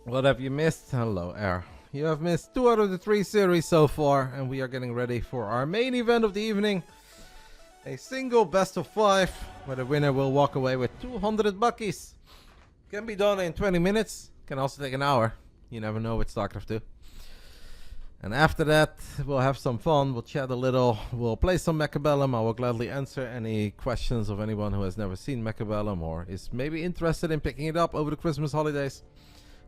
What have you missed? Hello, Air. You have missed 2 out of the 3 series so far, and we are getting ready for our main event of the evening. A single best of 5, where the winner will walk away with 200 buckies. Can be done in 20 minutes, can also take an hour. You never know with Starcraft 2. And after that, we'll have some fun, we'll chat a little, we'll play some Mechabellum. I will gladly answer any questions of anyone who has never seen Mechabellum or is maybe interested in picking it up over the Christmas holidays.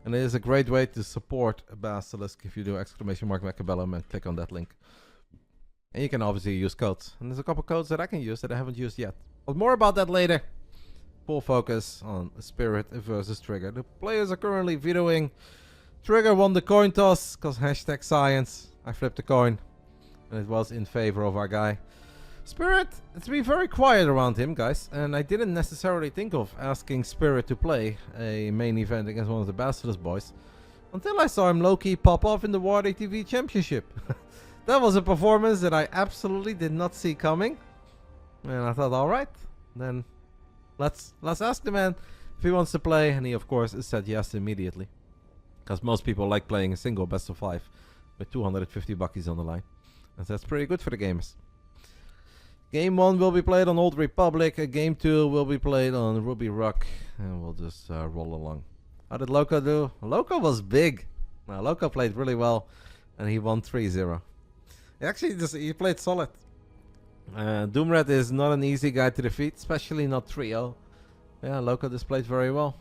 And it is a great way to support Basilisk if you do !Mechabellum and click on that link. And you can obviously use codes. And there's a couple codes that I can use that I haven't used yet. But more about that later. Full focus on Spirit versus Trigger. The players are currently vetoing. Trigger won the coin toss because #science. I flipped the coin. And it was in favor of our guy. Spirit, it's been very quiet around him, guys, and I didn't necessarily think of asking Spirit to play a main event against one of the Basilisk boys until I saw him low-key pop off in the War ATV Championship. That was a performance that I absolutely did not see coming, and I thought, alright, then let's ask the man if he wants to play, and he of course said yes immediately, because most people like playing a single best of 5 with 250 buckies on the line, and that's pretty good for the gamers. Game 1 will be played on Old Republic, Game 2 will be played on Ruby Rock, and we'll just roll along. How did Loco do? Loco was big. Now, Loco played really well, and he won 3-0. Actually, he played solid. Doomred is not an easy guy to defeat, especially not trio. Yeah, Loco displayed very well.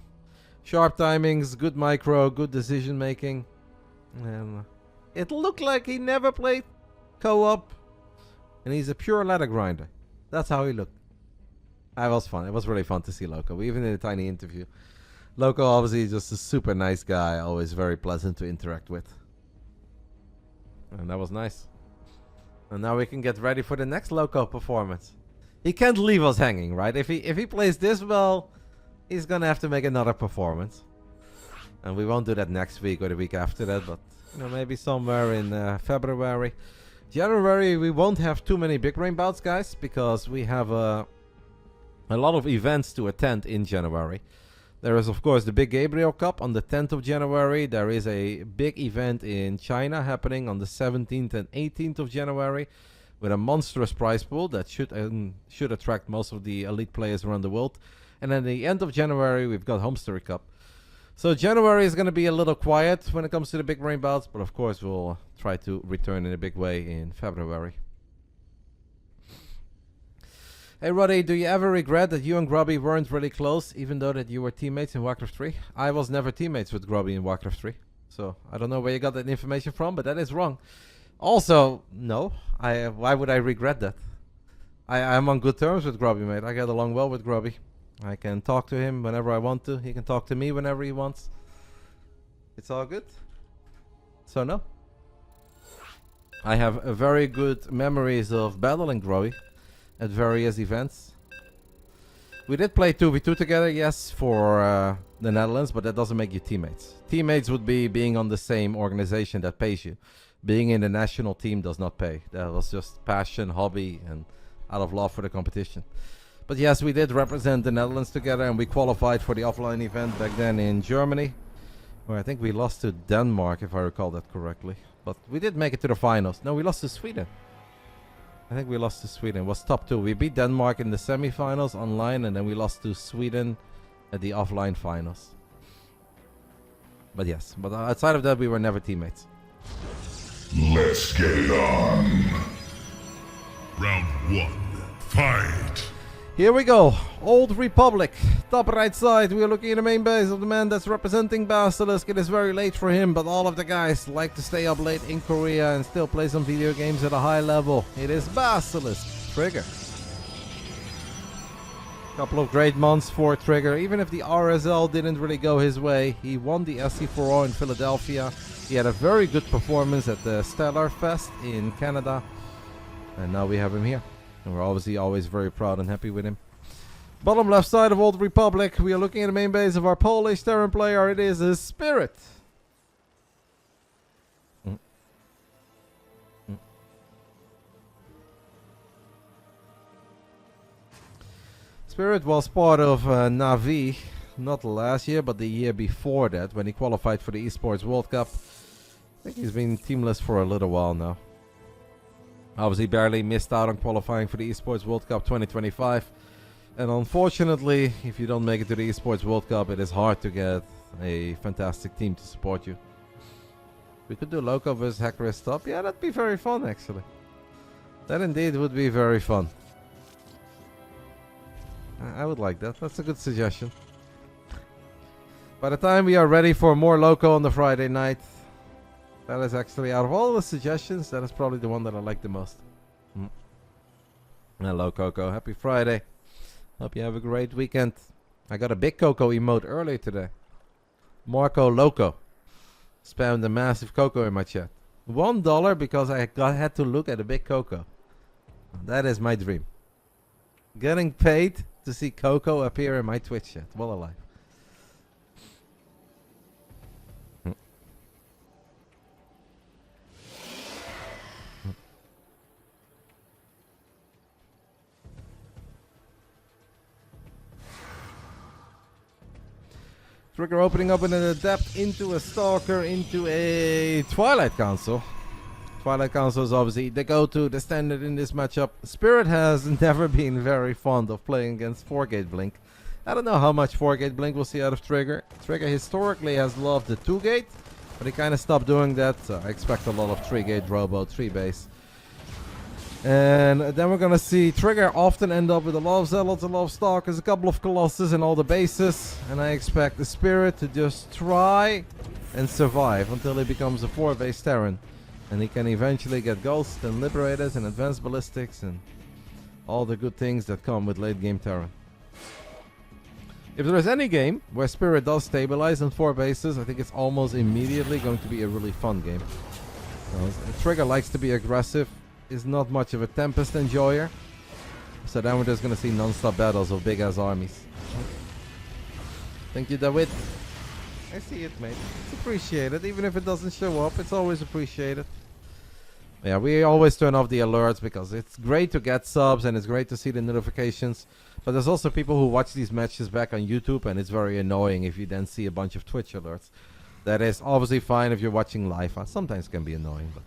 Sharp timings, good micro, good decision making. And it looked like he never played co-op. And he's a pure ladder grinder. That's how he looked. It was fun. It was really fun to see Loco. We even did a tiny interview. Loco obviously just a super nice guy. Always very pleasant to interact with. And that was nice. And now we can get ready for the next Loco performance. He can't leave us hanging, right? If he plays this well, he's gonna have to make another performance. And we won't do that next week or the week after that, but you know, maybe somewhere in February. January we won't have too many Big Brain Bouts, guys, because we have a lot of events to attend in January. There is of course the Big Gabriel Cup on the 10th of January. There is a big event in China happening on the 17th and 18th of January with a monstrous prize pool that should attract most of the elite players around the world. And at the end of January we've got Homestory Cup. So January is going to be a little quiet when it comes to the Big Brain Bouts, but of course we'll try to return in a big way in February. Hey Roddy, do you ever regret that you and Grubby weren't really close, even though that you were teammates in Warcraft 3? I was never teammates with Grubby in Warcraft 3, so I don't know where you got that information from, but that is wrong. Also, no, why would I regret that? I'm on good terms with Grubby, mate. I get along well with Grubby. I can talk to him whenever I want to. He can talk to me whenever he wants. It's all good. So no. I have very good memories of battling Grubby at various events. We did play 2v2 together, yes, for the Netherlands, but that doesn't make you teammates. Teammates would be being on the same organization that pays you. Being in the national team does not pay. That was just passion, hobby, and out of love for the competition. But yes, we did represent the Netherlands together, and we qualified for the offline event back then in Germany, where I think we lost to Denmark, if I recall that correctly. But we did make it to the finals. No, we lost to Sweden. I think we lost to Sweden. It was top 2. We beat Denmark in the semifinals online, and then we lost to Sweden at the offline finals. But yes, but outside of that, we were never teammates. Let's get it on. Round 1. Fight! Here we go. Old Republic. Top right side. We are looking at the main base of the man that's representing Basilisk. It is very late for him, but all of the guys like to stay up late in Korea and still play some video games at a high level. It is Basilisk. Trigger. Couple of great months for Trigger. Even if the RSL didn't really go his way, he won the SC4O in Philadelphia. He had a very good performance at the Stellar Fest in Canada. And now we have him here. And we're obviously always very proud and happy with him. Bottom left side of Old Republic, we are looking at the main base of our Polish Terran player. It is a Spirit. Spirit was part of Na'vi not last year, but the year before that, when he qualified for the Esports World Cup. I think he's been teamless for a little while now. Obviously, barely missed out on qualifying for the Esports World Cup 2025. And unfortunately, if you don't make it to the Esports World Cup, it is hard to get a fantastic team to support you. We could do Loco versus Hackers top. Yeah, that'd be very fun, actually. That indeed would be very fun. I would like that. That's a good suggestion. By the time we are ready for more Loco on the Friday night, that is actually, out of all the suggestions, that is probably the one that I like the most. Hello, Coco. Happy Friday. Hope you have a great weekend. I got a big Coco emote earlier today. Marco Loco spammed a massive Coco in my chat. $1 because I had to look at a big Coco. That is my dream. Getting paid to see Coco appear in my Twitch chat. What a life. Trigger opening up in an Adept into a Stalker into a Twilight Council. Twilight Council is obviously the go-to, the standard in this matchup. Spirit has never been very fond of playing against 4-gate Blink. I don't know how much 4-gate Blink we'll see out of Trigger. Trigger historically has loved the 2-gate, but he kind of stopped doing that. So I expect a lot of 3-gate Robo, 3-base. And then we're going to see Trigger often end up with a lot of Zealots, a lot of Stalkers, a couple of Colossus in all the bases. And I expect the Spirit to just try and survive until he becomes a 4-base Terran. And he can eventually get Ghosts and Liberators and Advanced Ballistics and all the good things that come with late game Terran. If there is any game where Spirit does stabilize on 4 bases, I think it's almost immediately going to be a really fun game. Trigger likes to be aggressive. Is not much of a Tempest enjoyer. So then we're just going to see non-stop battles of big-ass armies. Thank you, David. I see it, mate. It's appreciated. Even if it doesn't show up, it's always appreciated. Yeah, we always turn off the alerts because it's great to get subs and it's great to see the notifications. But there's also people who watch these matches back on YouTube, and it's very annoying if you then see a bunch of Twitch alerts. That is obviously fine if you're watching live. Sometimes it can be annoying, but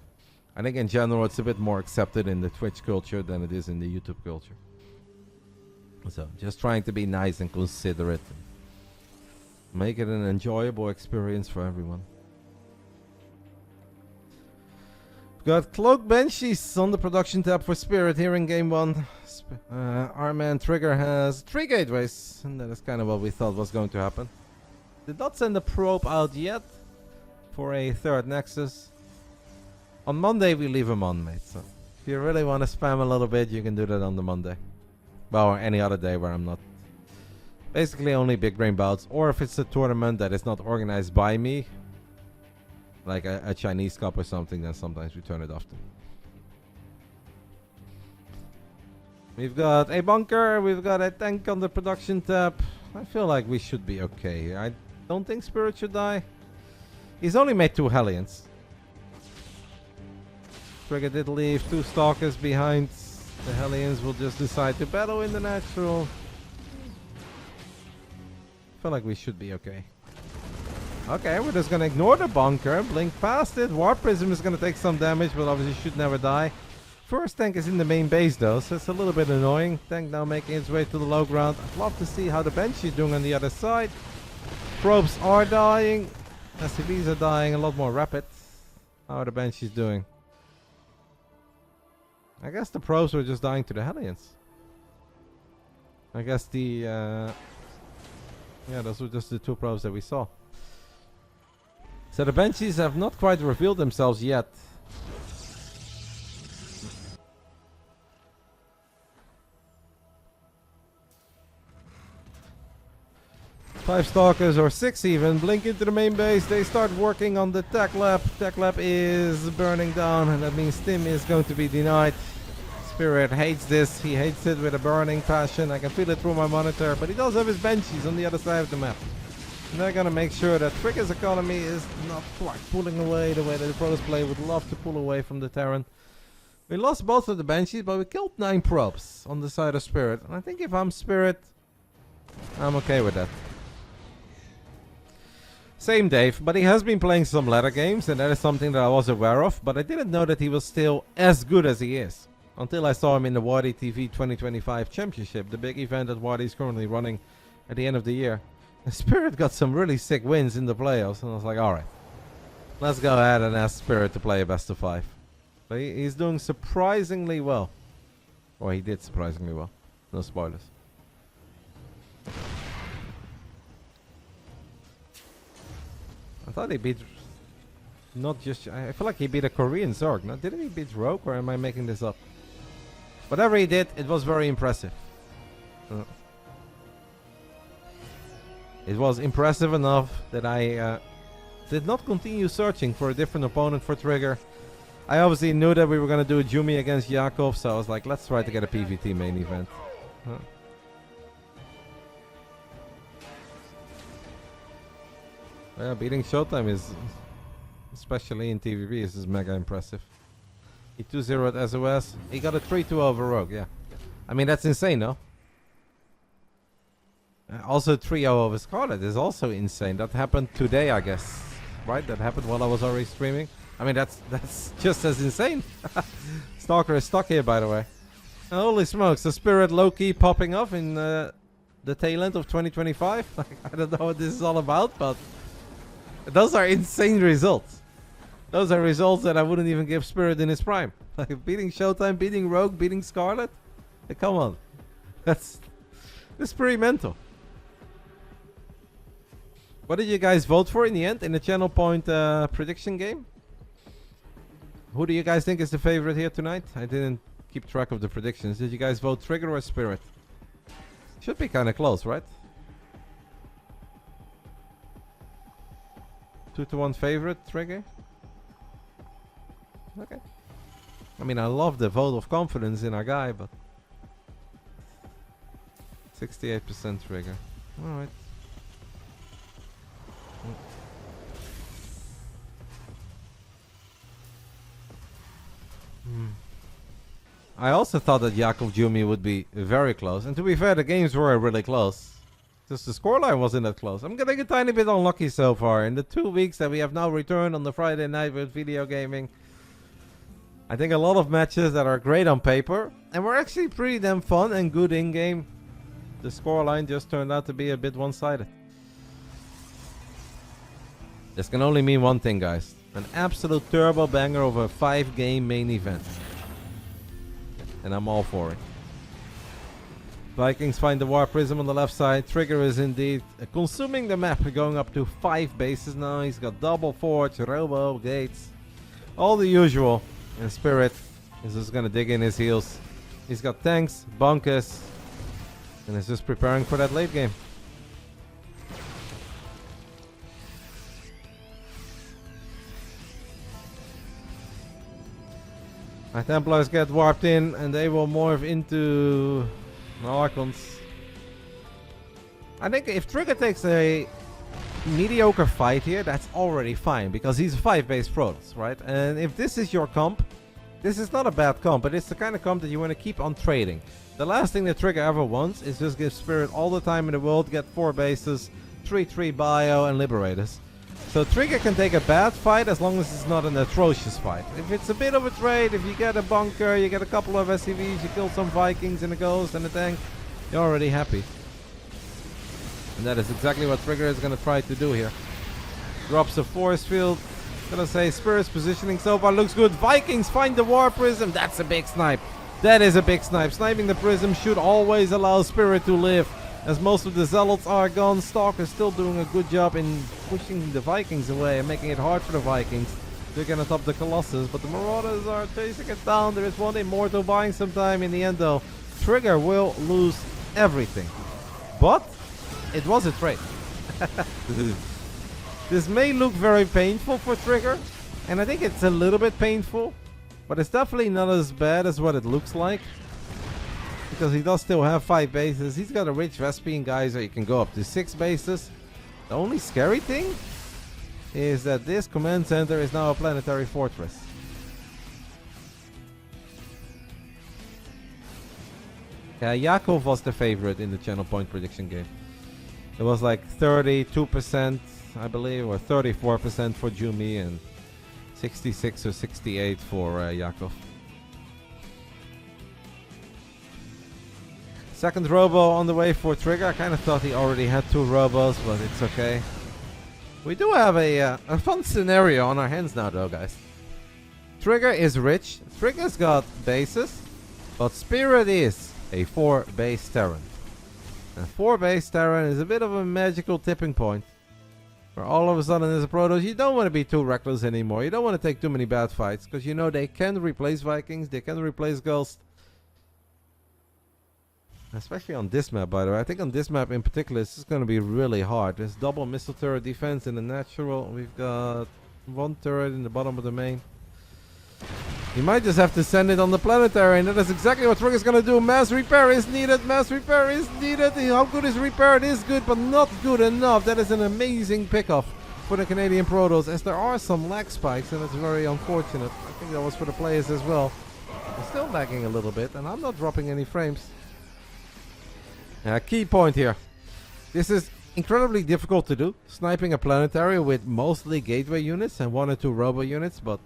I think in general it's a bit more accepted in the Twitch culture than it is in the YouTube culture. So just trying to be nice and considerate. And make it an enjoyable experience for everyone. We've got Cloak Banshees on the production tab for Spirit here in Game 1. Our man Trigger has 3 gateways, and that is kind of what we thought was going to happen. Did not send a probe out yet for a 3rd Nexus. On Monday we leave them on, mate. So if you really want to spam a little bit, you can do that on the Monday. Well, or any other day where I'm not. Basically only Big Brain Bouts. Or if it's a tournament that is not organized by me, like a Chinese Cup or something, then sometimes we turn it off too. We've got a bunker, we've got a tank on the production tab. I feel like we should be okay here. I don't think Spirit should die. He's only made 2 Hellions. Trigger did leave 2 Stalkers behind. The Hellions will just decide to battle in the natural. I feel like we should be okay. Okay, we're just gonna ignore the bunker. Blink past it. Warp Prism is gonna take some damage, but obviously should never die. First tank is in the main base though, so it's a little bit annoying. Tank now making its way to the low ground. I'd love to see how the Banshee is doing on the other side. Probes are dying. SCVs are dying a lot more rapid. How are the Banshees doing? I guess the probes were just dying to the Hellions. I guess the yeah, those were just the 2 probes that we saw. So the Banshees have not quite revealed themselves yet. Five Stalkers or 6 even blink into the main base. They start working on the tech lab. Tech lab is burning down, and that means Tim is going to be denied. Spirit hates this. He hates it with a burning passion. I can feel it through my monitor, but he does have his Banshees on the other side of the map. And they're gonna make sure that Trigger's economy is not quite pulling away the way that the Protoss player would love to pull away from the Terran. We lost both of the Banshees, but we killed 9 probes on the side of Spirit. And I think if I'm Spirit, I'm okay with that. Same Dave, but he has been playing some ladder games, and that is something that I was aware of, but I didn't know that he was still as good as he is. Until I saw him in the Wadi TV 2025 Championship, the big event that Wadi is currently running at the end of the year. And Spirit got some really sick wins in the playoffs, and I was like, alright, let's go ahead and ask Spirit to play a best of 5. But he's doing surprisingly well. Or he did surprisingly well. No spoilers. I thought he beat... Not just... I feel like he beat a Korean Zorg. Now, didn't he beat Rogue, or am I making this up? Whatever he did, it was very impressive. It was impressive enough that I did not continue searching for a different opponent for Trigger. I obviously knew that we were going to do a Jumi against Yakov, so I was like, let's try to get a PvT main event. Yeah, beating Showtime is, especially in TVB, is mega impressive. He 2-0 at SOS. He got a 3-2 over Rogue, yeah. I mean, that's insane, no? Also 3-0 over Scarlet is also insane. That happened today, I guess. Right? That happened while I was already streaming. I mean, that's just as insane. Stalker is stuck here, by the way. And holy smokes, the Spirit low-key popping off in the tail end of 2025. Like, I don't know what this is all about, but those are insane results. Those are results that I wouldn't even give Spirit in his prime. Like beating Showtime, beating Rogue, beating Scarlet. Like, come on. That's pretty mental. What did you guys vote for in the end in the Channel Point prediction game? Who do you guys think is the favorite here tonight? I didn't keep track of the predictions. Did you guys vote Trigger or Spirit? Should be kind of close, right? 2-1 favorite, Trigger? Okay. I mean, I love the vote of confidence in our guy, but 68% Trigger. Alright. I also thought that Yakov Jumi would be very close. And to be fair, the games were really close. Just the scoreline wasn't that close. I'm getting a tiny bit unlucky so far. In the 2 weeks that we have now returned on the Friday night with video gaming, I think a lot of matches that are great on paper and were actually pretty damn fun and good in-game. The scoreline just turned out to be a bit one-sided. This can only mean one thing, guys. An absolute turbo banger of a 5-game main event. And I'm all for it. Vikings find the War Prism on the left side. Trigger is indeed consuming the map, going up to 5 bases now. He's got double forge, robo, gates, all the usual. And Spirit is just gonna dig in his heels. He's got tanks, bunkers, and is just preparing for that late game. My Templars get warped in and they will morph into Archons. I think if Trigger takes a mediocre fight here, that's already fine because he's a 5-base Protoss, right? And if this is your comp, this is not a bad comp, but it's the kind of comp that you want to keep on trading. The last thing that Trigger ever wants is just give Spirit all the time in the world, get 4 bases, 3-3 bio, and Liberators. So Trigger can take a bad fight as long as it's not an atrocious fight. If it's a bit of a trade, if you get a bunker, you get a couple of SCVs, you kill some Vikings and a Ghost and a tank, you're already happy. And that is exactly what Trigger is going to try to do here. Drops a force field. Gonna say Spirit's positioning so far looks good. Vikings find the War Prism. That's a big snipe. That is a big snipe. Sniping the Prism should always allow Spirit to live. As most of the Zealots are gone, Stalker is still doing a good job in pushing the Vikings away and making it hard for the Vikings. They're gonna top the Colossus, but the Marauders are chasing it down. There is one Immortal buying some time. In the end though, Trigger will lose everything. But it was a trade. This may look very painful for Trigger, and I think it's a little bit painful, but it's definitely not as bad as what it looks like. Because he does still have 5 bases. He's got a rich Vespene geyser. You can go up to 6 bases. The only scary thing is that this command center is now a planetary fortress. Yeah, Yakov was the favorite in the Channel Point prediction game. It was like 32% I believe, or 34% for Jumi, and 66 or 68 for Yakov. Second robo on the way for Trigger. I kind of thought he already had 2 robos, but it's okay. We do have a fun scenario on our hands now, though, guys. Trigger is rich. Trigger's got bases, but Spirit is a 4 base Terran. And 4 base Terran is a bit of a magical tipping point, where all of a sudden as a Protoss, you don't want to be too reckless anymore. You don't want to take too many bad fights, because you know they can replace Vikings, they can replace Ghost. Especially on this map, by the way. I think on this map in particular, this is going to be really hard. There's double missile turret defense in the natural. We've got 1 turret in the bottom of the main. You might just have to send it on the planetary, and that is exactly what Trigger's going to do. Mass repair is needed. Mass repair is needed. How good is repair? It is good, but not good enough. That is an amazing pickoff for the Canadian Protoss, as there are some lag spikes, and it's very unfortunate. I think that was for the players as well. They're still lagging a little bit, and I'm not dropping any frames. Key point here. This is incredibly difficult to do. Sniping a planetary with mostly gateway units and 1 or 2 robo units, but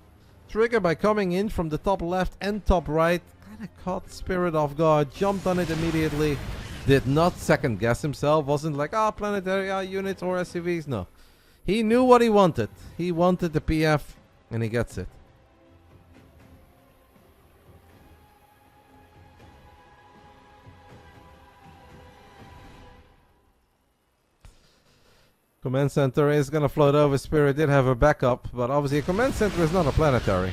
Trigger, by coming in from the top left and top right, kind of caught Spirit off guard, jumped on it immediately, did not second guess himself, wasn't like, planetary units or SCVs, no. He knew what he wanted. He wanted the PF, and he gets it. Command center is going to float over. Spirit did have a backup, but obviously a command center is not a planetary.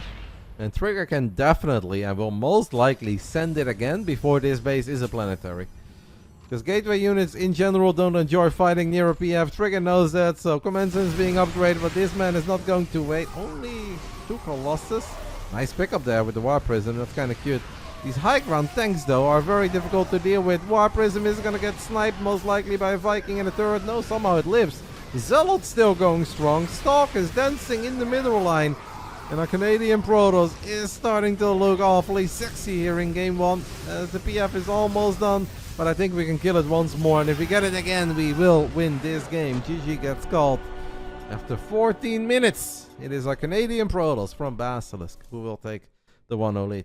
And Trigger can definitely and will most likely send it again before this base is a planetary. Because gateway units in general don't enjoy fighting near a PF. Trigger knows that, so command center is being upgraded, but this man is not going to wait. Only 2 Colossus. Nice pickup there with the War Prism. That's kind of cute. These high ground tanks, though, are very difficult to deal with. War Prism is going to get sniped most likely by a Viking and a turret. No, somehow it lives. Zealot still going strong. Stalk is dancing in the middle line. And our Canadian Protoss is starting to look awfully sexy here in game 1. As the PF is almost done. But I think we can kill it once more. And if we get it again, we will win this game. GG gets called. After 14 minutes, it is our Canadian Protoss from Basilisk who will take the 1-0 lead.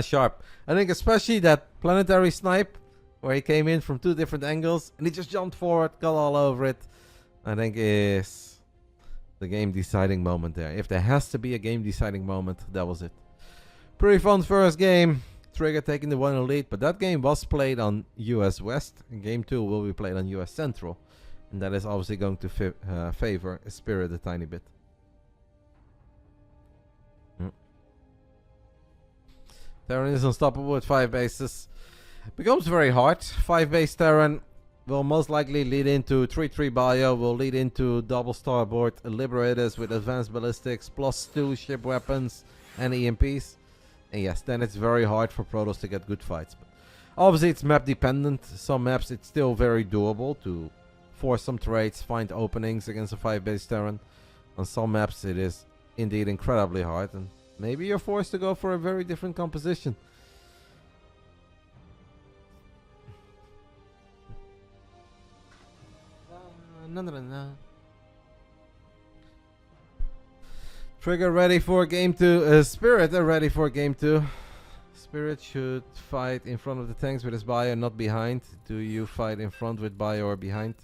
Sharp. I think especially that planetary snipe, where he came in from 2 different angles and he just jumped forward, got all over it, I think is the game deciding moment there. If there has to be a game deciding moment, that was it. Pretty fun first game. Trigger taking the 1-0 lead, but that game was played on US West. And game 2 will be played on US Central. And that is obviously going to favor Spirit a tiny bit. Terran is unstoppable with 5 bases. Becomes very hard. 5 base Terran will most likely lead into 3-3 bio, will lead into double starboard Liberators with advanced ballistics, +2 ship weapons and EMPs. And yes, then it's very hard for Protoss to get good fights. But obviously it's map dependent. Some maps it's still very doable to force some trades, find openings against a 5 base Terran. On some maps it is indeed incredibly hard, and maybe you're forced to go for a very different composition. Trigger ready for game 2. Spirit are ready for game 2. Spirit should fight in front of the tanks with his bio, not behind. Do you fight in front with bio or behind?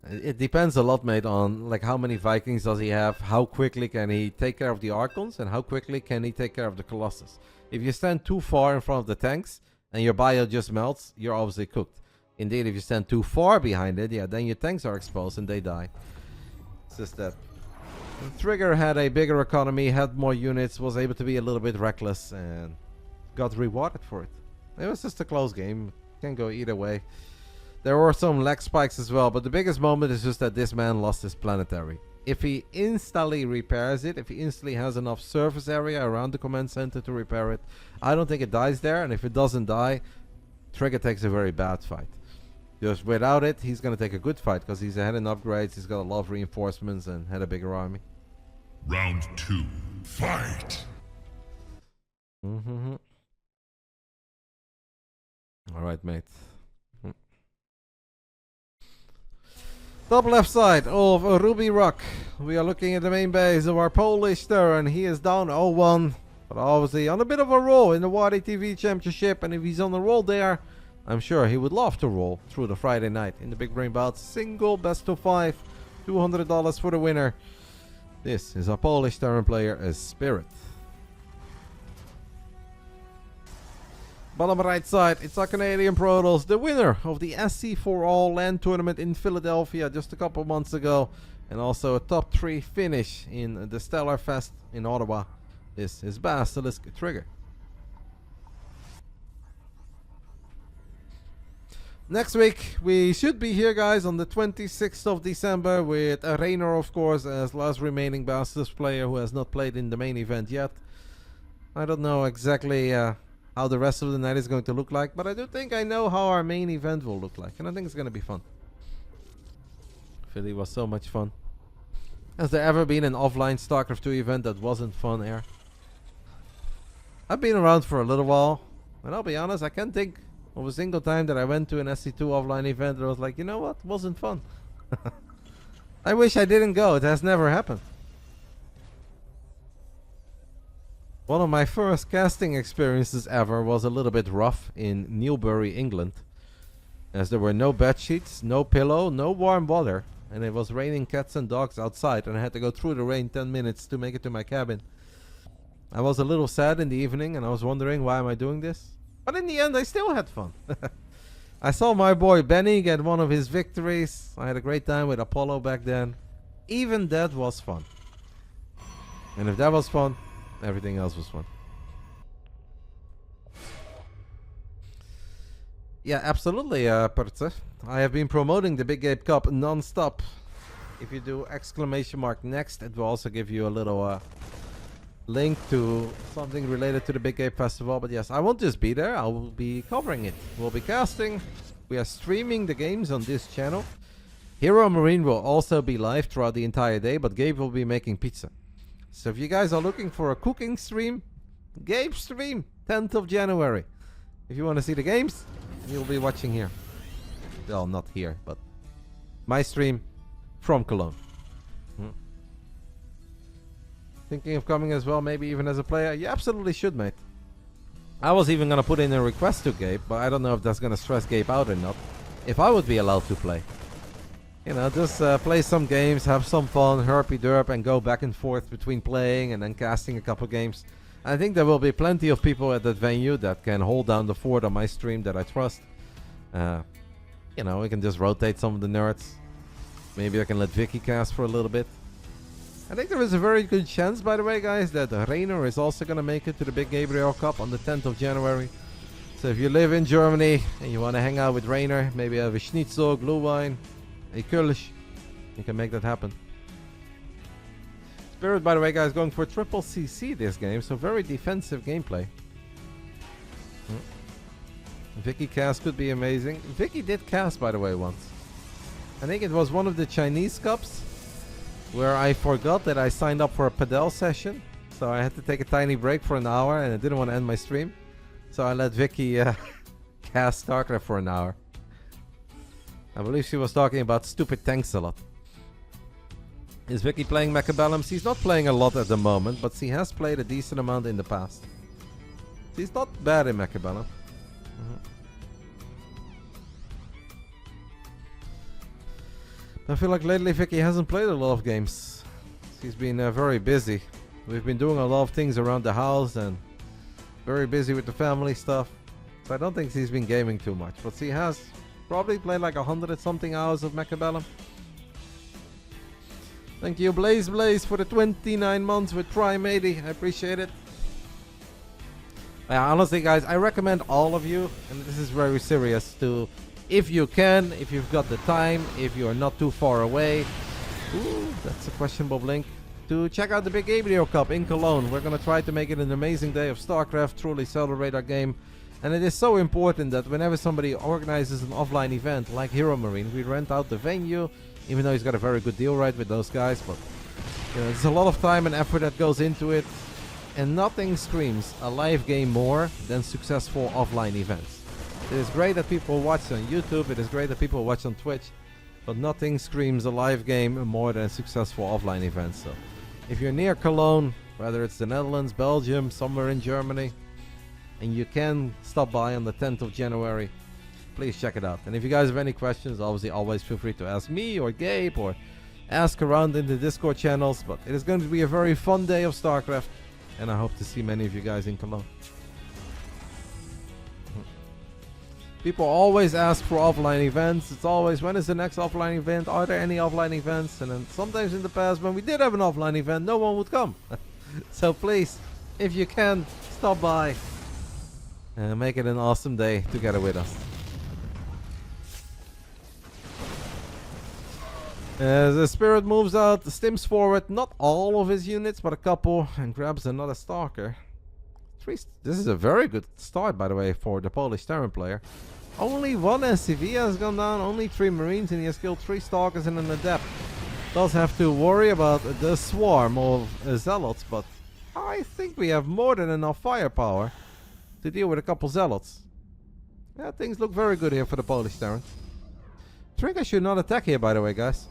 It depends a lot, mate, on like how many Vikings does he have, how quickly can he take care of the Archons, and how quickly can he take care of the Colossus. If you stand too far in front of the tanks and your bio just melts, you're obviously cooked. Indeed, if you stand too far behind it, yeah, then your tanks are exposed and they die. It's just that. Trigger had a bigger economy, had more units, was able to be a little bit reckless, and got rewarded for it. It was just a close game. Can go either way. There were some lag spikes as well, but the biggest moment is just that this man lost his planetary. If he instantly repairs it, if he instantly has enough surface area around the command center to repair it, I don't think it dies there, and if it doesn't die, Trigger takes a very bad fight. Just without it, he's going to take a good fight, because he's had in upgrades, he's got a lot of reinforcements, and had a bigger army. Round 2, fight! Alright, mate. Top left side of Ruby Rock. We are looking at the main base of our Polish Terran. He is down 0-1. But obviously on a bit of a roll in the WADI TV Championship. And if he's on the roll there, I'm sure he would love to roll through the Friday night in the Big Brain Bouts. Single best of 5. $200 for the winner. This is our Polish Terran player as Spirit. Bottom right side, it's our Canadian Protoss, the winner of the SC4All LAN tournament in Philadelphia just a couple months ago. And also a top 3 finish in the Stellar Fest in Ottawa. This is Basilisk Trigger. Next week, we should be here, guys, on the 26th of December with Rainer, of course, as last remaining Basilisk player who has not played in the main event yet. I don't know exactly how the rest of the night is going to look like, but I do think I know how our main event will look like, and I think it's going to be fun. Philly was so much fun. Has there ever been an offline StarCraft 2 event that wasn't fun, Air? I've been around for a little while, and I'll be honest, I can't think of a single time that I went to an SC2 offline event that I was like, you know what, it wasn't fun. I wish I didn't go, it has never happened. One of my first casting experiences ever was a little bit rough in Newbury, England, as there were no bed sheets, no pillow, no warm water, and it was raining cats and dogs outside, and I had to go through the rain 10 minutes to make it to my cabin. I was a little sad in the evening, and I was wondering, why am I doing this? But in the end, I still had fun. I saw my boy Benny get one of his victories. I had a great time with Apollo back then. Even that was fun. And if that was fun, everything else was fun. Yeah, absolutely, Pertze. I have been promoting the Big Ape Cup non-stop. If you do !next, it will also give you a little link to something related to the Big Ape Festival. But yes, I won't just be there, I will be covering it. We'll be casting, we are streaming the games on this channel. Hero Marine will also be live throughout the entire day, but Gabe will be making pizza. So if you guys are looking for a cooking stream, Gabe stream, 10th of January. If you want to see the games, you'll be watching here. Well, not here, but my stream from Cologne. Thinking of coming as well, maybe even as a player? You absolutely should, mate. I was even going to put in a request to Gabe, but I don't know if that's going to stress Gabe out or not. If I would be allowed to play. You know, just play some games, have some fun, herpy-derp, and go back and forth between playing and then casting a couple games. I think there will be plenty of people at that venue that can hold down the fort on my stream that I trust. You know, we can just rotate some of the nerds. Maybe I can let Vicky cast for a little bit. I think there is a very good chance, by the way, guys, that Rainer is also going to make it to the Big Gabriel Cup on the 10th of January. So if you live in Germany and you want to hang out with Rainer, maybe have a schnitzel, glue wine, a Kölsch, you can make that happen. Spirit, by the way, guys, going for triple CC this game, so very defensive gameplay. Vicky cast could be amazing. Vicky did cast, by the way, once. I think it was one of the Chinese Cups where I forgot that I signed up for a padel session, so I had to take a tiny break for an hour, and I didn't want to end my stream, so I let Vicky cast Starcraft for an hour. I believe she was talking about stupid tanks a lot. Is Vicky playing Mechabellum? She's not playing a lot at the moment, but she has played a decent amount in the past. She's not bad in Mechabellum. I feel like lately Vicky hasn't played a lot of games. She's been very busy. We've been doing a lot of things around the house and very busy with the family stuff. So I don't think she's been gaming too much. But she has probably played like 100 something hours of Mechabellum. Thank you Blaze for the 29 months with Prime 80. I appreciate it. Honestly, guys, I recommend all of you, and this is very serious, to, if you can, if you've got the time, if you're not too far away, ooh, that's a questionable link, to check out the Big Gabriel Cup in Cologne. We're going to try to make it an amazing day of StarCraft, truly celebrate our game. And it is so important that whenever somebody organizes an offline event like Hero Marine, we rent out the venue, even though he's got a very good deal right with those guys. But you know, there's a lot of time and effort that goes into it. And nothing screams a live game more than successful offline events. It is great that people watch on YouTube, it is great that people watch on Twitch, But nothing screams a live game more than successful offline events. So if you're near Cologne, whether it's the Netherlands, Belgium, somewhere in Germany, and you can stop by on the 10th of January, please check it out. And if you guys have any questions, obviously always feel free to ask me or Gabe or ask around in the Discord channels. But it is going to be a very fun day of StarCraft, and I hope to see many of you guys in Cologne. People always ask for offline events. It's always, when is the next offline event? Are there any offline events? And then sometimes in the past, when we did have an offline event, no one would come. So please, if you can, stop by and make it an awesome day together with us. As the Spirit moves out, stims forward, not all of his units, but a couple, and grabs another Stalker. This is a very good start, by the way, for the Polish Terran player. Only one SCV has gone down, only 3 Marines, and he has killed 3 Stalkers and an Adept. Does have to worry about the swarm of Zealots, but I think we have more than enough firepower to deal with a couple Zealots. Yeah, things look very good here for the Polish Terran. Trigger should not attack here, by the way, guys.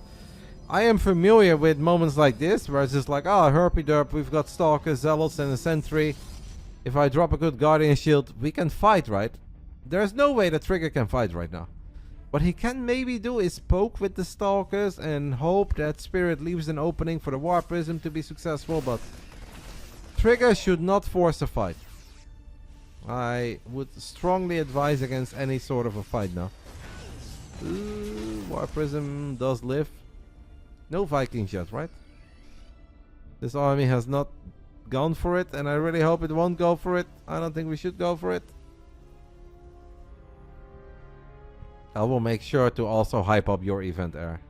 I am familiar with moments like this, where it's just like, herpy derp, we've got Stalkers, Zealots, and a Sentry. If I drop a good Guardian Shield, we can fight, right? There's no way that Trigger can fight right now. What he can maybe do is poke with the Stalkers and hope that Spirit leaves an opening for the War Prism to be successful, but Trigger should not force a fight. I would strongly advise against any sort of a fight now. Ooh, War Prism does live. No Vikings yet, right? This army has not gone for it, and I really hope it won't go for it. I don't think we should go for it. I will make sure to also hype up your event, Air.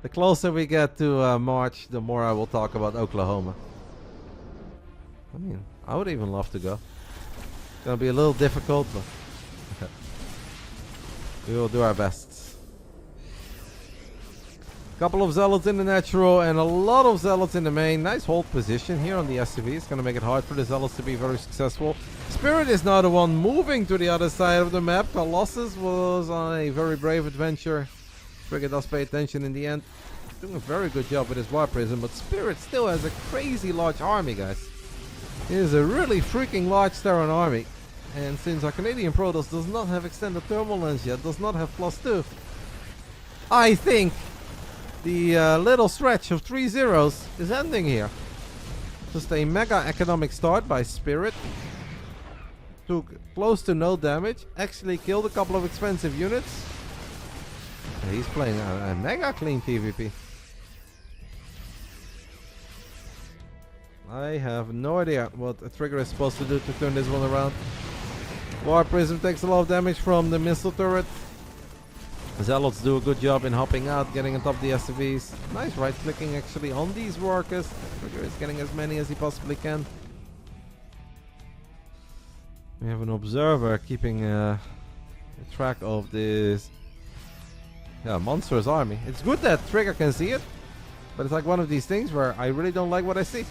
The closer we get to March, the more I will talk about Oklahoma. I mean, I would even love to go. It's gonna be a little difficult, but we will do our best. Couple of Zealots in the natural and a lot of Zealots in the main. Nice hold position here on the SCV. It's going to make it hard for the Zealots to be very successful. Spirit is now the one moving to the other side of the map. Colossus was on a very brave adventure. Trigger does pay attention in the end. Doing a very good job with his War Prism, but Spirit still has a crazy large army, guys. It is a really freaking large Terran army. And since our Canadian Protoss does not have extended thermal lens yet, does not have +2, I think the little stretch of 3 zeros is ending here. Just a mega economic start by Spirit. Took close to no damage. Actually killed a couple of expensive units. And he's playing a mega clean PvP. I have no idea what a Trigger is supposed to do to turn this one around. War Prism takes a lot of damage from the missile turret. Zealots do a good job in hopping out, getting on top of the SCVs. Nice right clicking actually on these workers. Trigger is getting as many as he possibly can. We have an observer keeping track of this monstrous army. It's good that Trigger can see it, but it's like one of these things where I really don't like what I see.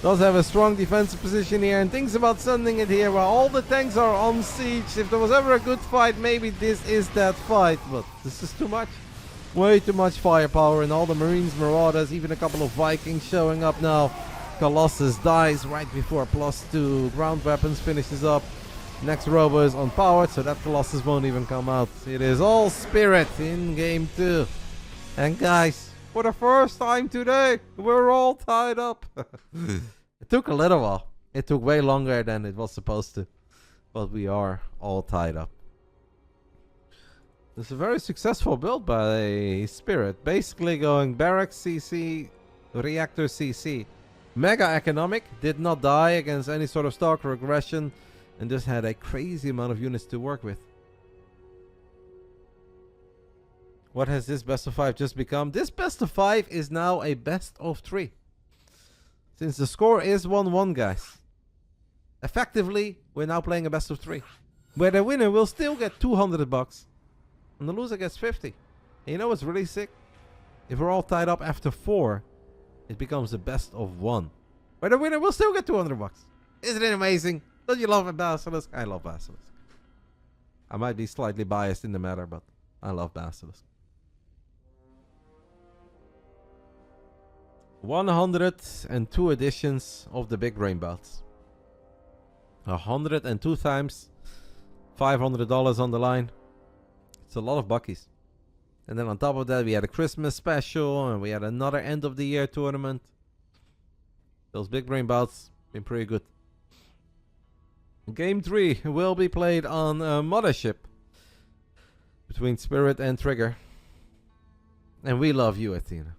Does have a strong defensive position here and thinks about sending it here while all the tanks are on siege. If there was ever a good fight, maybe this is that fight, but this is too much. Way too much firepower, and all the Marines, Marauders, even a couple of Vikings showing up now. Colossus dies right before +2 ground weapons finishes up. Next robo is unpowered, so that Colossus won't even come out. It is all Spirit in game 2. And guys, for the first time today, we're all tied up. It took a little while. It took way longer than it was supposed to. But we are all tied up. It's a very successful build by Spirit. Basically going Barracks CC, Reactor CC. Mega economic. Did not die against any sort of Stalker aggression. And just had a crazy amount of units to work with. What has this best of 5 just become? This best of 5 is now a best of 3. Since the score is 1-1, guys. Effectively, we're now playing a best of 3. Where the winner will still get $200. And the loser gets 50. And you know what's really sick? If we're all tied up after 4, it becomes a best of 1. Where the winner will still get $200. Isn't it amazing? Don't you love Basilisk? I love Basilisk. I might be slightly biased in the matter, but I love Basilisk. 102 editions of the Big Brain Bouts. 102 times. $500 on the line. It's a lot of buckies. And then on top of that, we had a Christmas special, and we had another end of the year tournament. Those Big Brain Bouts been pretty good. Game 3 will be played on Mothership between Spirit and Trigger. And we love you, Athena.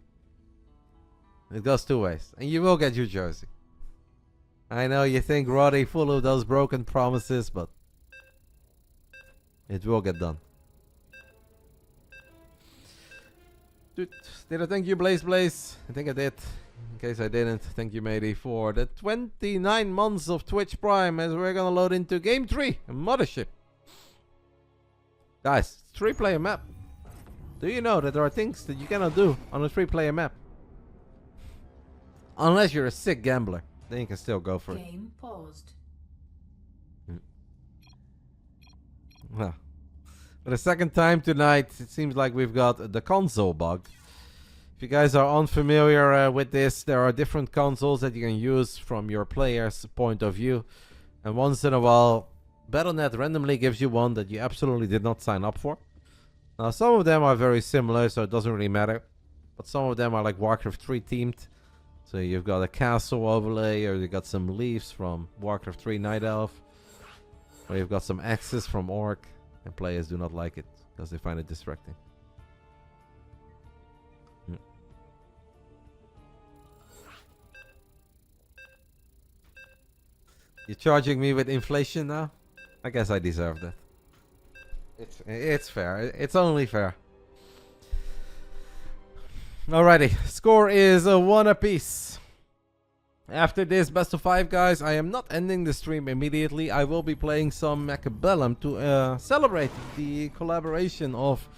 It goes two ways. And you will get your jersey. I know you think Roddy full of those broken promises, but it will get done. Dude, did I thank you, Blaze? I think I did. In case I didn't, thank you, matey, for the 29 months of Twitch Prime as we're gonna load into Game 3, Mothership. Guys, it's a 3-player map. Do you know that there are things that you cannot do on a 3-player map? Unless you're a sick gambler. Then you can still go for it. Game paused. Well, for the second time tonight, it seems like we've got the console bug. If you guys are unfamiliar with this, there are different consoles that you can use from your player's point of view. And once in a while, Battle.net randomly gives you one that you absolutely did not sign up for. Now, some of them are very similar, so it doesn't really matter. But some of them are like Warcraft 3 themed. So you've got a castle overlay, or you've got some leaves from Warcraft 3 Night Elf. Or you've got some axes from Orc. And players do not like it, because they find it distracting. You're charging me with inflation now? I guess I deserve that. It's fair. It's only fair. Alrighty, score is 1 apiece. After this best of 5, guys, I am not ending the stream immediately. I will be playing some Macabellum to celebrate the collaboration of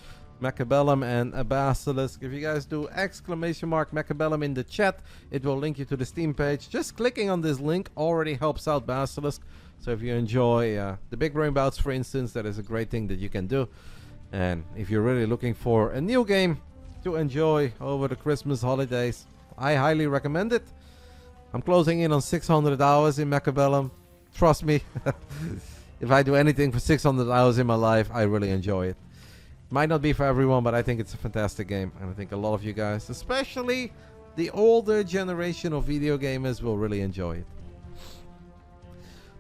Macabellum and Basilisk. If you guys do !Macabellum in the chat, it will link you to the Steam page. Just clicking on this link already helps out Basilisk. So if you enjoy the Big Brain Bouts, for instance, that is a great thing that you can do. And if you're really looking for a new game to enjoy over the Christmas holidays, I highly recommend it. I'm closing in on 600 hours in Macabellum. Trust me, if I do anything for 600 hours in my life, I really enjoy it. Might not be for everyone, but I think it's a fantastic game. And I think a lot of you guys, especially the older generation of video gamers, will really enjoy it.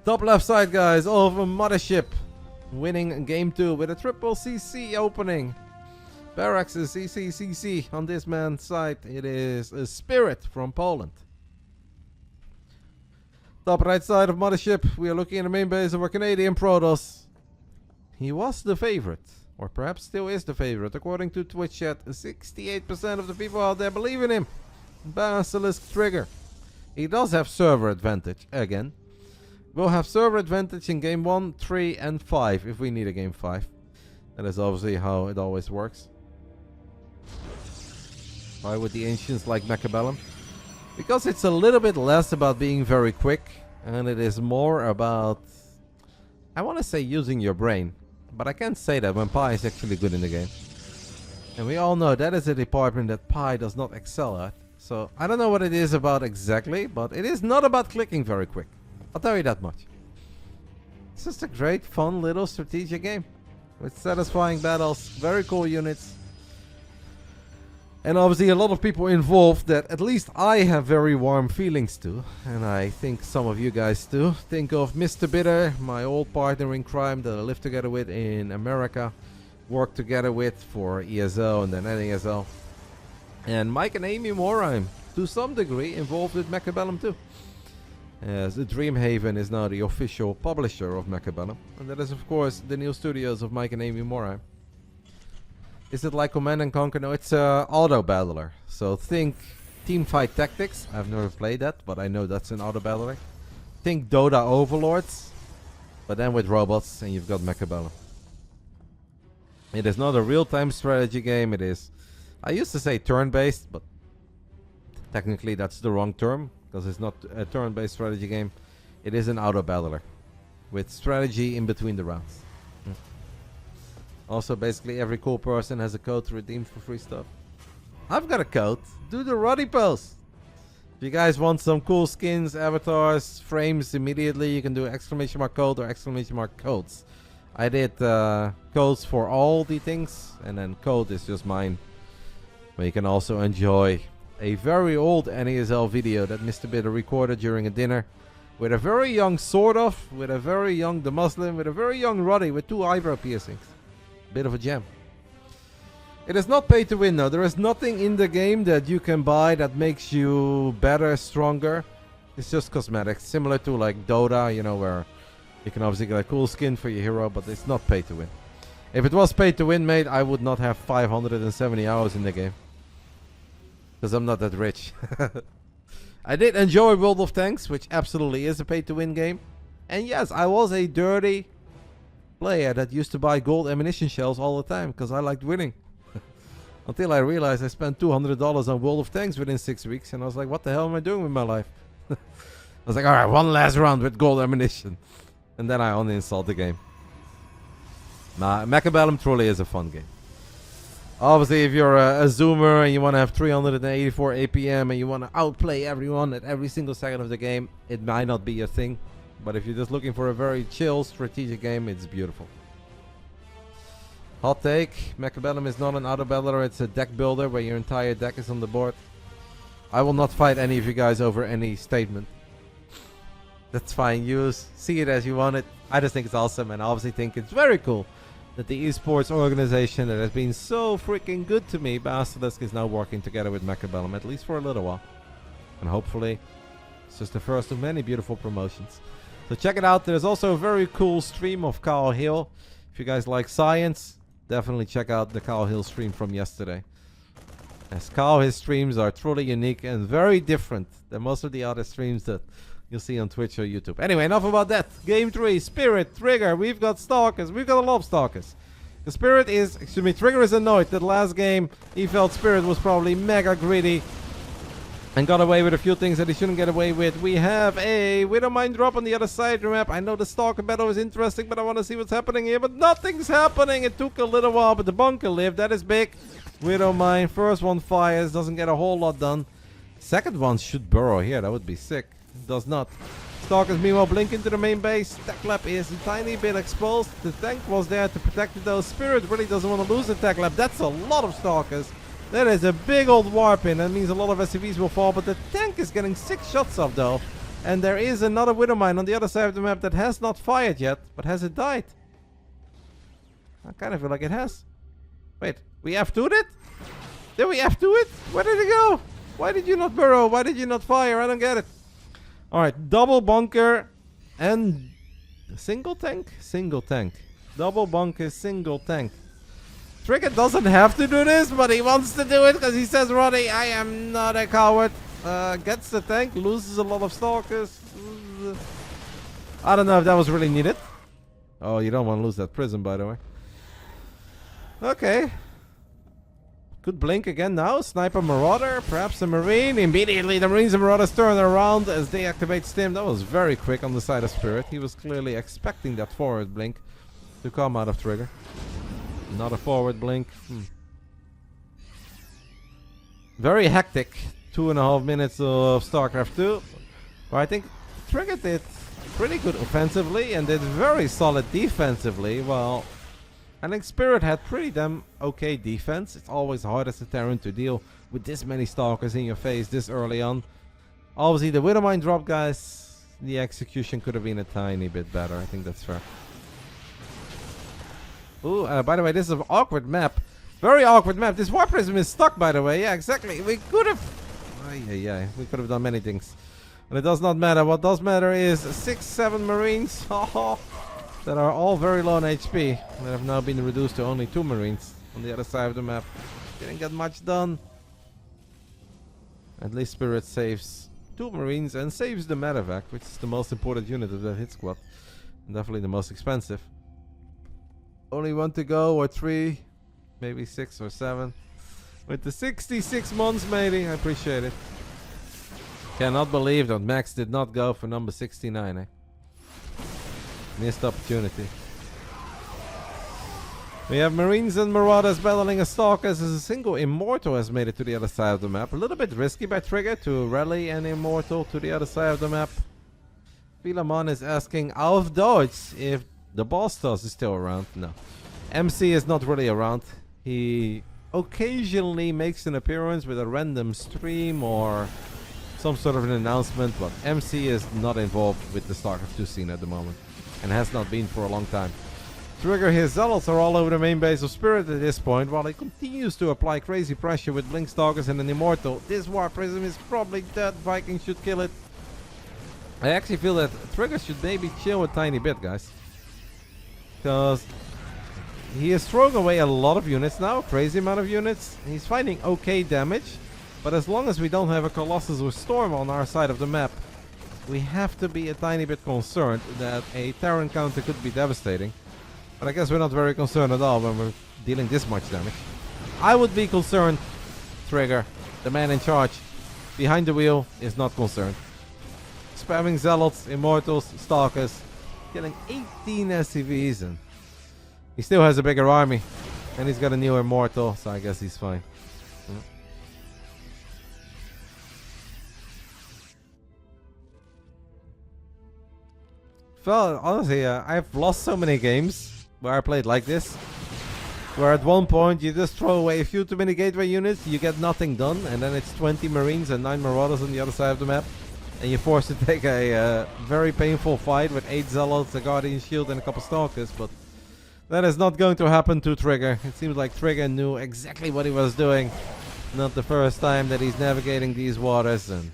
Top left side, guys, of Mothership. Winning game 2 with a triple CC opening. Barracks is CC. On this man's side, it is a Spirit from Poland. Top right side of Mothership, we are looking at the main base of our Canadian Protoss. He was the favorite, or perhaps still is the favorite, according to Twitch chat. 68% of the people out there believe in him. Basilisk Trigger. He does have server advantage, again. We'll have server advantage in game 1, 3, and 5, if we need a game 5. That is obviously how it always works. Why would the ancients like Macabellum? Because it's a little bit less about being very quick, and it is more about, I want to say, using your brain. But I can't say that when Pi is actually good in the game. And we all know that is a department that Pi does not excel at. So I don't know what it is about exactly, but it is not about clicking very quick. I'll tell you that much. It's just a great, fun little strategic game. With satisfying battles, very cool units. And obviously a lot of people involved that at least I have very warm feelings to. And I think some of you guys too. Think of Mr. Bitter, my old partner in crime that I lived together with in America. Worked together with for ESO and then NASL. And Mike and Amy Moore, I'm to some degree involved with Macabellum too. As Dreamhaven is now the official publisher of Macabellum. And that is of course the new studios of Mike and Amy Moore. Is it like Command & Conquer? No, it's auto battler. So think Teamfight Tactics. I've never played that, but I know that's an auto battler. Think Dota Overlords, but then with robots, and you've got Macabellum. It is not a real-time strategy game. It is, I used to say turn-based, but technically that's the wrong term, because it's not a turn-based strategy game. It is an auto battler with strategy in between the rounds. Also, basically every cool person has a code to redeem for free stuff. I've got a code. Do the Roddy post. If you guys want some cool skins, avatars, frames immediately, you can do exclamation mark code or exclamation mark codes. I did codes for all the things, and then code is just mine. But you can also enjoy a very old NESL video that Mr. Bitter recorded during a dinner with a very young with a very young the Muslim, with a very young Roddy with 2 eyebrow piercings. Bit of a gem. It is not pay to win though. There is nothing in the game that you can buy that makes you better, stronger. It's just cosmetics, similar to like Dota, you know, where you can obviously get a cool skin for your hero, but it's not pay to win. If it was pay to win, mate, I would not have 570 hours in the game. Because I'm not that rich. I did enjoy World of Tanks, which absolutely is a pay to win game. And yes, I was a dirty player that used to buy gold ammunition shells all the time because I liked winning. Until I realized I spent $200 on World of Tanks within 6 weeks, and I was like, what the hell am I doing with my life? I was like, alright, one last round with gold ammunition. And then I uninstalled the game. Nah, Mechabellum truly is a fun game. Obviously, if you're a zoomer and you want to have 384 APM and you want to outplay everyone at every single second of the game, it might not be your thing. But if you're just looking for a very chill strategic game, it's beautiful. Hot take, Mechabellum is not an auto battler, it's a deck builder where your entire deck is on the board. I will not fight any of you guys over any statement. That's fine, see it as you want it. I just think it's awesome, and I obviously think it's very cool that the esports organization that has been so freaking good to me, Basilisk, is now working together with Mechabellum, at least for a little while. And hopefully, it's just the first of many beautiful promotions. So check it out. There's also a very cool stream of Carl Hill. If you guys like science, definitely check out the Carl Hill stream from yesterday. As Carl, his streams are truly unique and very different than most of the other streams that you'll see on Twitch or YouTube. Anyway, enough about that. Game 3, Spirit, Trigger. We've got Stalkers. We've got a lot of Stalkers. The Spirit is, Trigger is annoyed that last game he felt Spirit was probably mega greedy and got away with a few things that he shouldn't get away with. We have a Widowmine drop on the other side of the map. I know the Stalker battle is interesting, but I want to see what's happening here. But nothing's happening. It took a little while, but the bunker lived. That is big. Widowmine, first one fires, doesn't get a whole lot done. Second one should burrow here. That would be sick. Does not. Stalkers meanwhile blink into the main base. Tech lab is a tiny bit exposed. The tank was there to protect it though. Spirit really doesn't want to lose the tech lab. That's a lot of Stalkers. That is a big old warp in. That means a lot of SCVs will fall, but the tank is getting 6 shots off though. And there is another Widowmine on the other side of the map that has not fired yet, but has it died? I kind of feel like it has. Wait, we F2'd it? Did we F2 it? Where did it go? Why did you not burrow? Why did you not fire? I don't get it. Alright, double bunker and single tank? Single tank. Double bunker, single tank. Trigger doesn't have to do this, but he wants to do it because he says, Roddy, I am not a coward. Gets the tank, loses a lot of Stalkers. I don't know if that was really needed. Oh, you don't want to lose that prison, by the way. Okay. Could blink again now. Sniper Marauder, perhaps a Marine. Immediately the Marines and Marauders turn around as they activate Stim. That was very quick on the side of Spirit. He was clearly expecting that forward blink to come out of Trigger. Not a forward blink. Very hectic. 2.5 minutes of StarCraft 2. Where I think Trigger did pretty good offensively and did very solid defensively. Well, I think Spirit had pretty damn okay defense. It's always hard as a Terran to deal with this many Stalkers in your face this early on. Obviously, the Widowmine drop, guys, the execution could have been a tiny bit better. I think that's fair. Ooh, by the way, this is an awkward map. Very awkward map. This Warp Prism is stuck, by the way. Yeah, exactly. We could have... we could have done many things. But it does not matter. What does matter is 6-7 Marines. That are all very low on HP. That have now been reduced to only 2 Marines on the other side of the map. Didn't get much done. At least Spirit saves 2 Marines and saves the medevac, which is the most important unit of that hit squad. And definitely the most expensive. Only 1 to go, or 3, maybe 6 or 7. With the 66 months, maybe. I appreciate it. Cannot believe that Max did not go for number 69, eh? Missed opportunity. We have Marines and Marauders battling a Stalkers as a single Immortal has made it to the other side of the map. A little bit risky by Trigger to rally an Immortal to the other side of the map. Philemon is asking out of dodge if the boss toss is still around. No. MC is not really around. He occasionally makes an appearance with a random stream or some sort of an announcement, but MC is not involved with the Starcraft 2 scene at the moment and has not been for a long time. Trigger, his zealots are all over the main base of Spirit at this point, while he continues to apply crazy pressure with Blink Stalkers and an Immortal. This War Prism is probably dead. Vikings should kill it. I actually feel that Trigger should maybe chill a tiny bit, guys. Because he is throwing away a lot of units now, crazy amount of units. He's finding okay damage, but as long as we don't have a Colossus or Storm on our side of the map, we have to be a tiny bit concerned that a Terran counter could be devastating. But I guess we're not very concerned at all when we're dealing this much damage. I would be concerned. Trigger, the man in charge, behind the wheel, is not concerned. Spamming Zealots, Immortals, Stalkers, killing 18 SCVs, and he still has a bigger army. And he's got a new Immortal, so I guess he's fine. Well, honestly, I've lost so many games where I played like this, where at one point you just throw away a few too many gateway units, you get nothing done, and then it's 20 Marines and 9 Marauders on the other side of the map, and you're forced to take a very painful fight with 8 Zealots, a Guardian Shield, and a couple Stalkers, but that is not going to happen to Trigger. It seems like Trigger knew exactly what he was doing. Not the first time that he's navigating these waters, and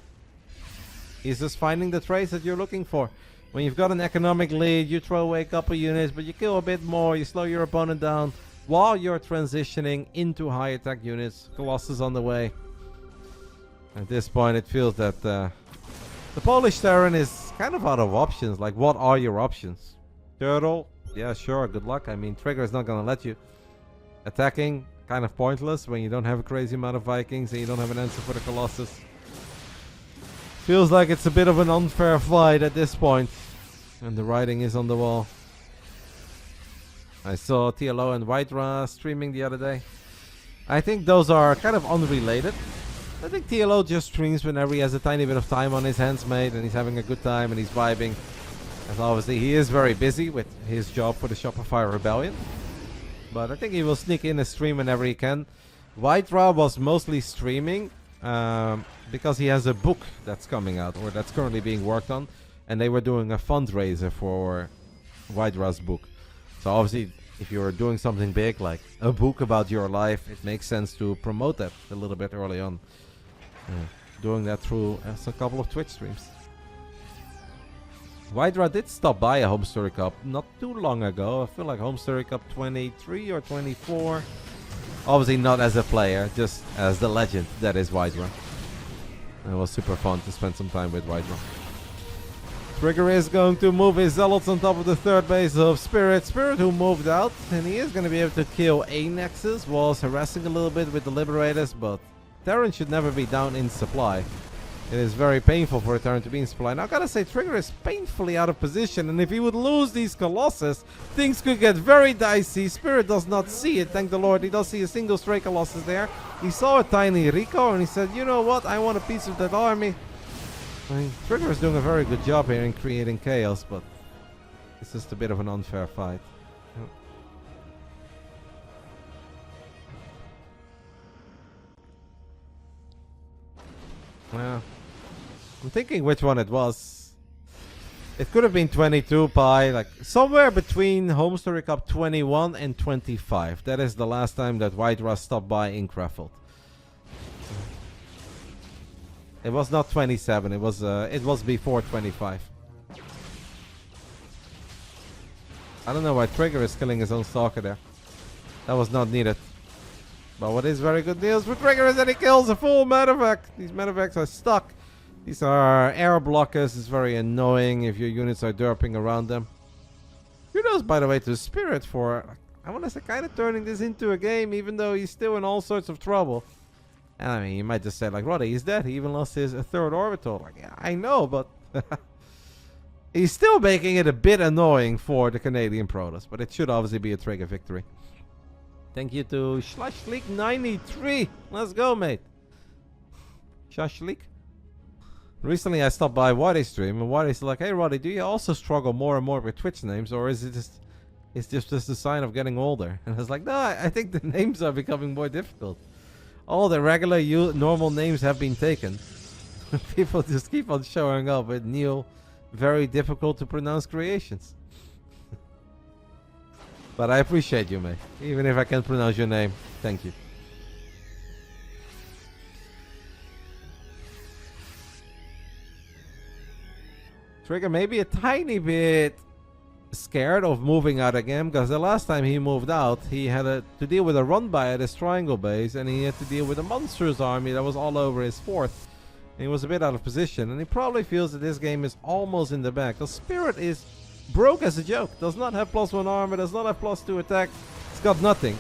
he's just finding the traits that you're looking for. When you've got an economic lead, you throw away a couple units, but you kill a bit more, you slow your opponent down while you're transitioning into high attack units. Colossus on the way. At this point, it feels that the Polish Terran is kind of out of options. Like, what are your options? Turtle? Yeah, sure, good luck. I mean, Trigger is not going to let you. Attacking? Kind of pointless when you don't have a crazy amount of Vikings and you don't have an answer for the Colossus. Feels like it's a bit of an unfair fight at this point. And the writing is on the wall. I saw TLO and Hydra streaming the other day. I think those are kind of unrelated. I think TLO just streams whenever he has a tiny bit of time on his hands, mate, and he's having a good time and he's vibing. As obviously he is very busy with his job for the Shopify Rebellion. But I think he will sneak in a stream whenever he can. Hydra was mostly streaming because he has a book that's coming out, or that's currently being worked on, and they were doing a fundraiser for Hydra's book. So obviously, if you're doing something big like a book about your life, it makes sense to promote that a little bit early on. Doing that through a couple of Twitch streams. Hydra did stop by a Home Story Cup not too long ago. I feel like Home Story Cup 23 or 24. Obviously not as a player, just as the legend that is Hydra. It was super fun to spend some time with Hydra. Trigger is going to move his Zealots on top of the third base of Spirit. Spirit who moved out, and he is going to be able to kill a Nexus. Was harassing a little bit with the Liberators, but Terran should never be down in supply. It is very painful for a Terran to be in supply. Now I gotta say, Trigger is painfully out of position, and if he would lose these Colossus, things could get very dicey. Spirit does not see it, thank the Lord. He does see a single stray Colossus there. He saw a tiny Rico, and he said, you know what, I want a piece of that army. I mean, Trigger is doing a very good job here in creating chaos, but it's just a bit of an unfair fight. Yeah. I'm thinking which one it was. It could have been 22 Pi, like somewhere between Home Story Cup 21 and 25. That is the last time that Hydra stopped by in Krefeld. It was not 27. It was before 25. I don't know why Trigger is killing his own Stalker there. That was not needed. But what is very good news for Trigger is that he kills a full medevac. These medevacs are stuck. These are air blockers. It's very annoying if your units are derping around them. Kudos, by the way, to Spirit for, I want to say, kind of turning this into a game, even though he's still in all sorts of trouble. And I mean, you might just say, like, Roddy, he's dead. He even lost his third orbital. Like, yeah, I know, but he's still making it a bit annoying for the Canadian Protoss. But it should obviously be a Trigger victory. Thank you to Slashleak93. Let's go, mate. Shashleak. Recently, I stopped by Waddy's stream, and Waddy's like, "Hey, Roddy, do you also struggle more and more with Twitch names, or is it just a sign of getting older?" And I was like, "No, I think the names are becoming more difficult. All the regular, normal names have been taken. People just keep on showing up with new, very difficult to pronounce creations." But I appreciate you, mate. Even if I can't pronounce your name, thank you. Trigger maybe a tiny bit scared of moving out again, because the last time he moved out, he had to deal with a run by at his triangle base, and he had to deal with a monstrous army that was all over his fort. And he was a bit out of position, and he probably feels that this game is almost in the bag, because Spirit is broke as a joke. Does not have +1 armor, does not have +2 attack. It's got nothing.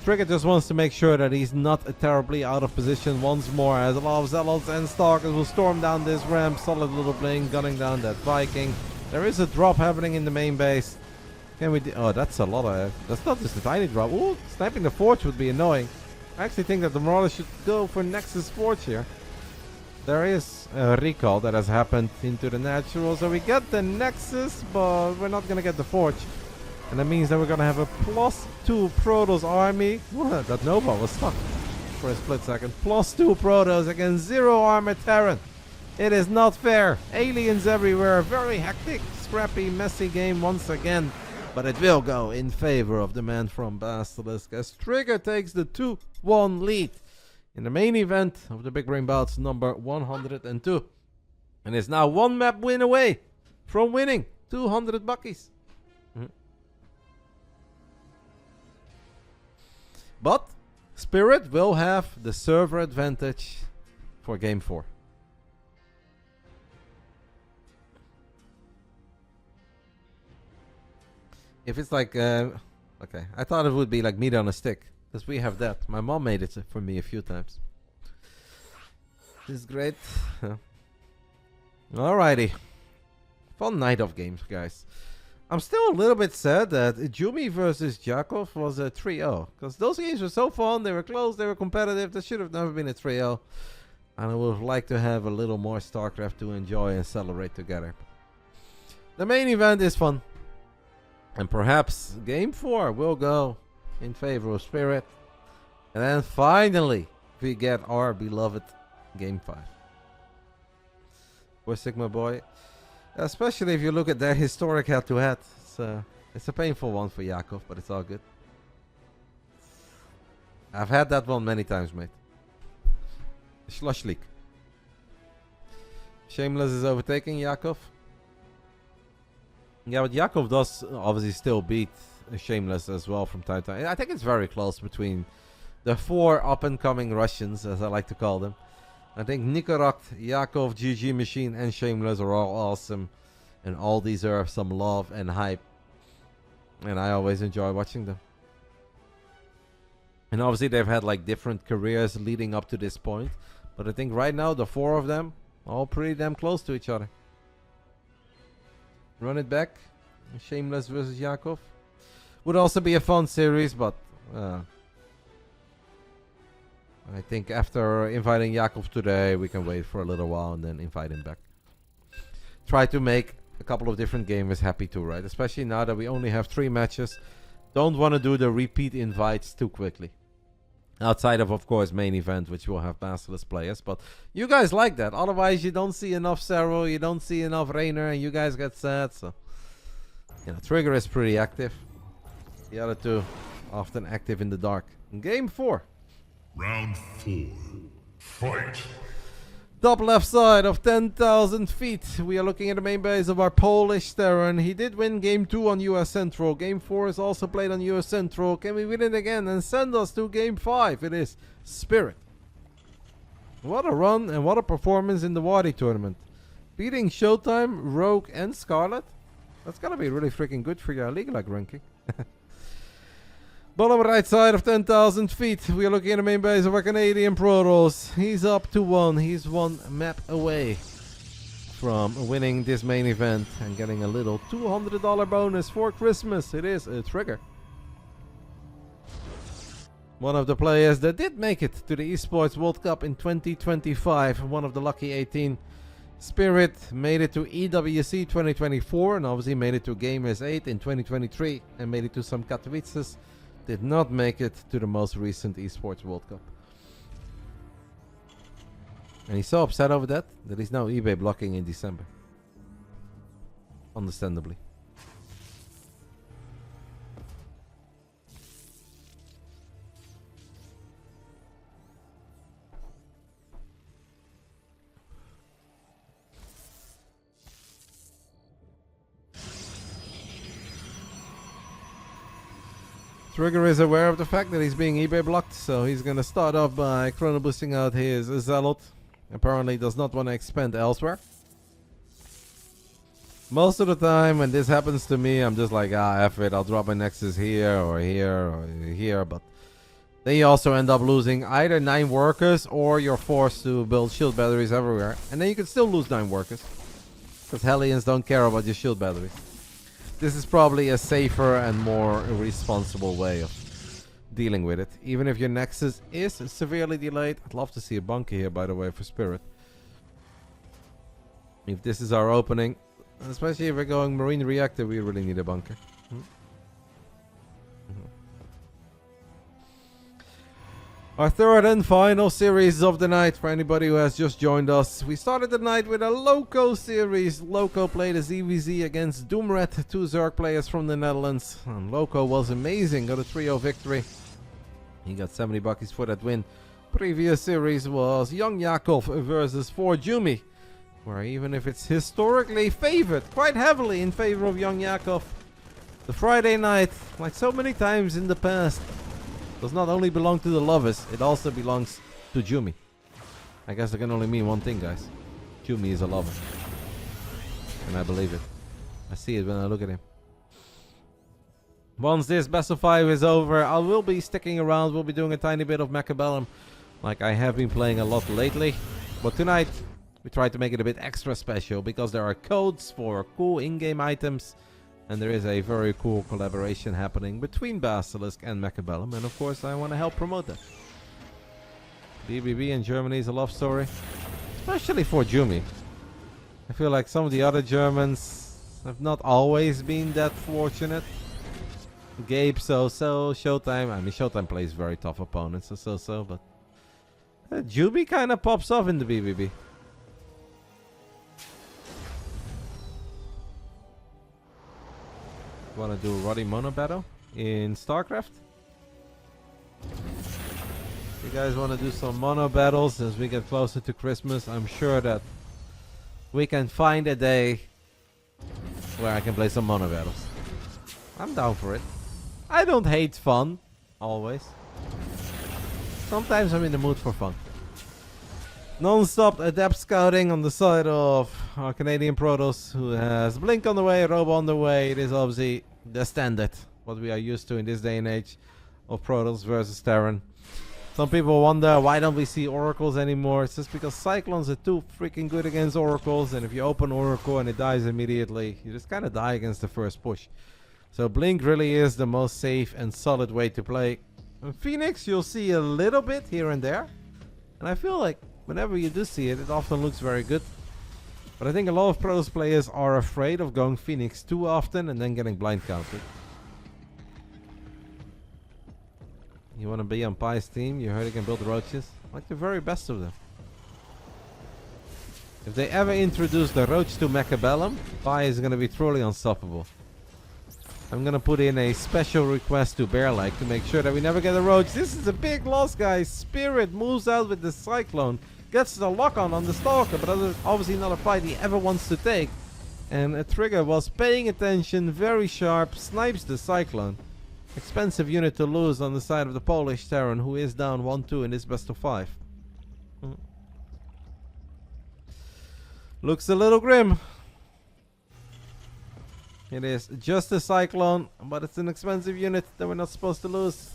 Trigger just wants to make sure that he's not terribly out of position once more, as a lot of Zealots and Stalkers will storm down this ramp. Solid little plane gunning down that Viking. There is a drop happening in the main base. Can we oh, that's a lot of... That's not just a tiny drop. Ooh, sniping the Forge would be annoying. I actually think that the Marauder should go for Nexus Forge here. There is a recall that has happened into the natural, so we get the Nexus, but we're not going to get the Forge. And that means that we're going to have a +2 Protoss army. What? That Nova was stuck for a split second. +2 Protoss against 0 armored Terran. It is not fair. Aliens everywhere. Very hectic, scrappy, messy game once again. But it will go in favor of the man from Basilisk, as Trigger takes the 2-1 lead in the main event of the Big Brain Bouts number 102. And is now one map win away from winning 200 buckies. But Spirit will have the server advantage for game 4. If it's like, okay, I thought it would be like meat on a stick, because we have that. My mom made it for me a few times. This is great. Alrighty. Fun night of games, guys. I'm still a little bit sad that Jumi versus Jakov was a 3-0, because those games were so fun, they were close, they were competitive, there should have never been a 3-0. And I would have liked to have a little more Starcraft to enjoy and celebrate together. The main event is fun. And perhaps game 4 will go in favor of Spirit. And then finally, we get our beloved game 5. For Sigma Boy. Especially if you look at their historic head-to-head. It's a painful one for Yakov, but it's all good. I've had that one many times, mate. Slushleak. Shameless is overtaking Yakov. Yeah, but Yakov does obviously still beat Shameless as well from time to time. I think it's very close between the 4 up-and-coming Russians, as I like to call them. I think Nikorok, Yakov, GG Machine, and Shameless are all awesome. And all deserve some love and hype. And I always enjoy watching them. And obviously they've had like different careers leading up to this point. But I think right now the 4 of them all pretty damn close to each other. Run it back. Shameless versus Yakov. Would also be a fun series, but I think after inviting Yakov today, we can wait for a little while and then invite him back. Try to make a couple of different gamers happy too, right? Especially now that we only have 3 matches. Don't want to do the repeat invites too quickly. Outside of course, main event, which will have Basilisk players. But you guys like that. Otherwise, you don't see enough Cyril, you don't see enough Rainer, and you guys get sad. So, you know, Trigger is pretty active. The other 2, often active in the dark. Game 4. Round 4. Fight! Top left side of 10,000 feet. We are looking at the main base of our Polish Terran. He did win game 2 on US Central. Game 4 is also played on US Central. Can we win it again and send us to game 5? It is Spirit. What a run and what a performance in the Wadi tournament. Beating Showtime, Rogue, and Scarlet. That's gotta be really freaking good for your league-like ranking. Bottom right side of 10,000 feet. We are looking at the main base of our Canadian Protoss. He's up to 1. He's 1 map away from winning this main event and getting a little $200 bonus for Christmas. It is a Trigger. One of the players that did make it to the Esports World Cup in 2025, one of the lucky 18. Spirit made it to EWC 2024 and obviously made it to Gamers 8 in 2023 and made it to some Katowices. Did not make it to the most recent Esports World Cup. And he's so upset over that he's now eBay blocking in December. Understandably. Trigger is aware of the fact that he's being eBay blocked, so he's gonna start off by chrono boosting out his Zealot. Apparently does not want to expand elsewhere. Most of the time when this happens to me, I'm just like, F it, I'll drop my Nexus here or here or here, but then you also end up losing either 9 workers or you're forced to build shield batteries everywhere. And then you can still lose 9 workers, because Hellions don't care about your shield batteries. This is probably a safer and more responsible way of dealing with it. Even if your Nexus is severely delayed. I'd love to see a bunker here, by the way, for Spirit. If this is our opening, especially if we're going Marine Reactor, we really need a bunker. Our third and final series of the night for anybody who has just joined us. We started the night with a Loco series. Loco played a ZVZ against Doomred, 2 Zerg players from the Netherlands. And Loco was amazing, got a 3-0 victory. He got 70 buckies for that win. Previous series was Young Yakov versus 4 Jumi, where even if it's historically favored, quite heavily in favor of Young Yakov, the Friday night, like so many times in the past, does not only belong to the lovers, it also belongs to Jumi. I guess it can only mean one thing, guys. Jumi is a lover. And I believe it. I see it when I look at him. Once this best of 5 is over, I will be sticking around. We'll be doing a tiny bit of Macabellum, like I have been playing a lot lately. But tonight, we try to make it a bit extra special, because there are codes for cool in-game items. And there is a very cool collaboration happening between Basilisk and Macabellum. And of course, I want to help promote that. BBB in Germany is a love story. Especially for Jumi. I feel like some of the other Germans have not always been that fortunate. Gabe so-so, Showtime. I mean, Showtime plays very tough opponents, so-so, but Jumi kind of pops off in the BBB. Want to do Roddy Mono battle in Starcraft? If you guys want to do some mono battles as we get closer to Christmas, I'm sure that we can find a day where I can play some mono battles. I'm down for it. I don't hate fun, always. Sometimes I'm in the mood for fun. Non-stop adept scouting on the side of our Canadian Protoss, who has Blink on the way, Robo on the way. It is obviously the standard, what we are used to in this day and age of Protoss versus Terran. Some people wonder, why don't we see Oracles anymore? It's just because Cyclones are too freaking good against Oracles, and if you open Oracle and it dies immediately, you just kind of die against the first push. So Blink really is the most safe and solid way to play. In Phoenix, you'll see a little bit here and there, and I feel like whenever you do see it, it often looks very good. But I think a lot of Protoss players are afraid of going Phoenix too often and then getting blind counted. You want to be on Pi's team? You heard he can build roaches? Like the very best of them. If they ever introduce the roach to Macabellum, Pi is going to be truly unstoppable. I'm going to put in a special request to Bearlike to make sure that we never get a roach. This is a big loss, guys. Spirit moves out with the Cyclone. Gets the lock-on the Stalker, but that is obviously not a fight he ever wants to take. And a Trigger was paying attention, very sharp, snipes the Cyclone. Expensive unit to lose on the side of the Polish Terran, who is down 1-2 in this best of 5. Looks a little grim. It is just a Cyclone, but it's an expensive unit that we're not supposed to lose.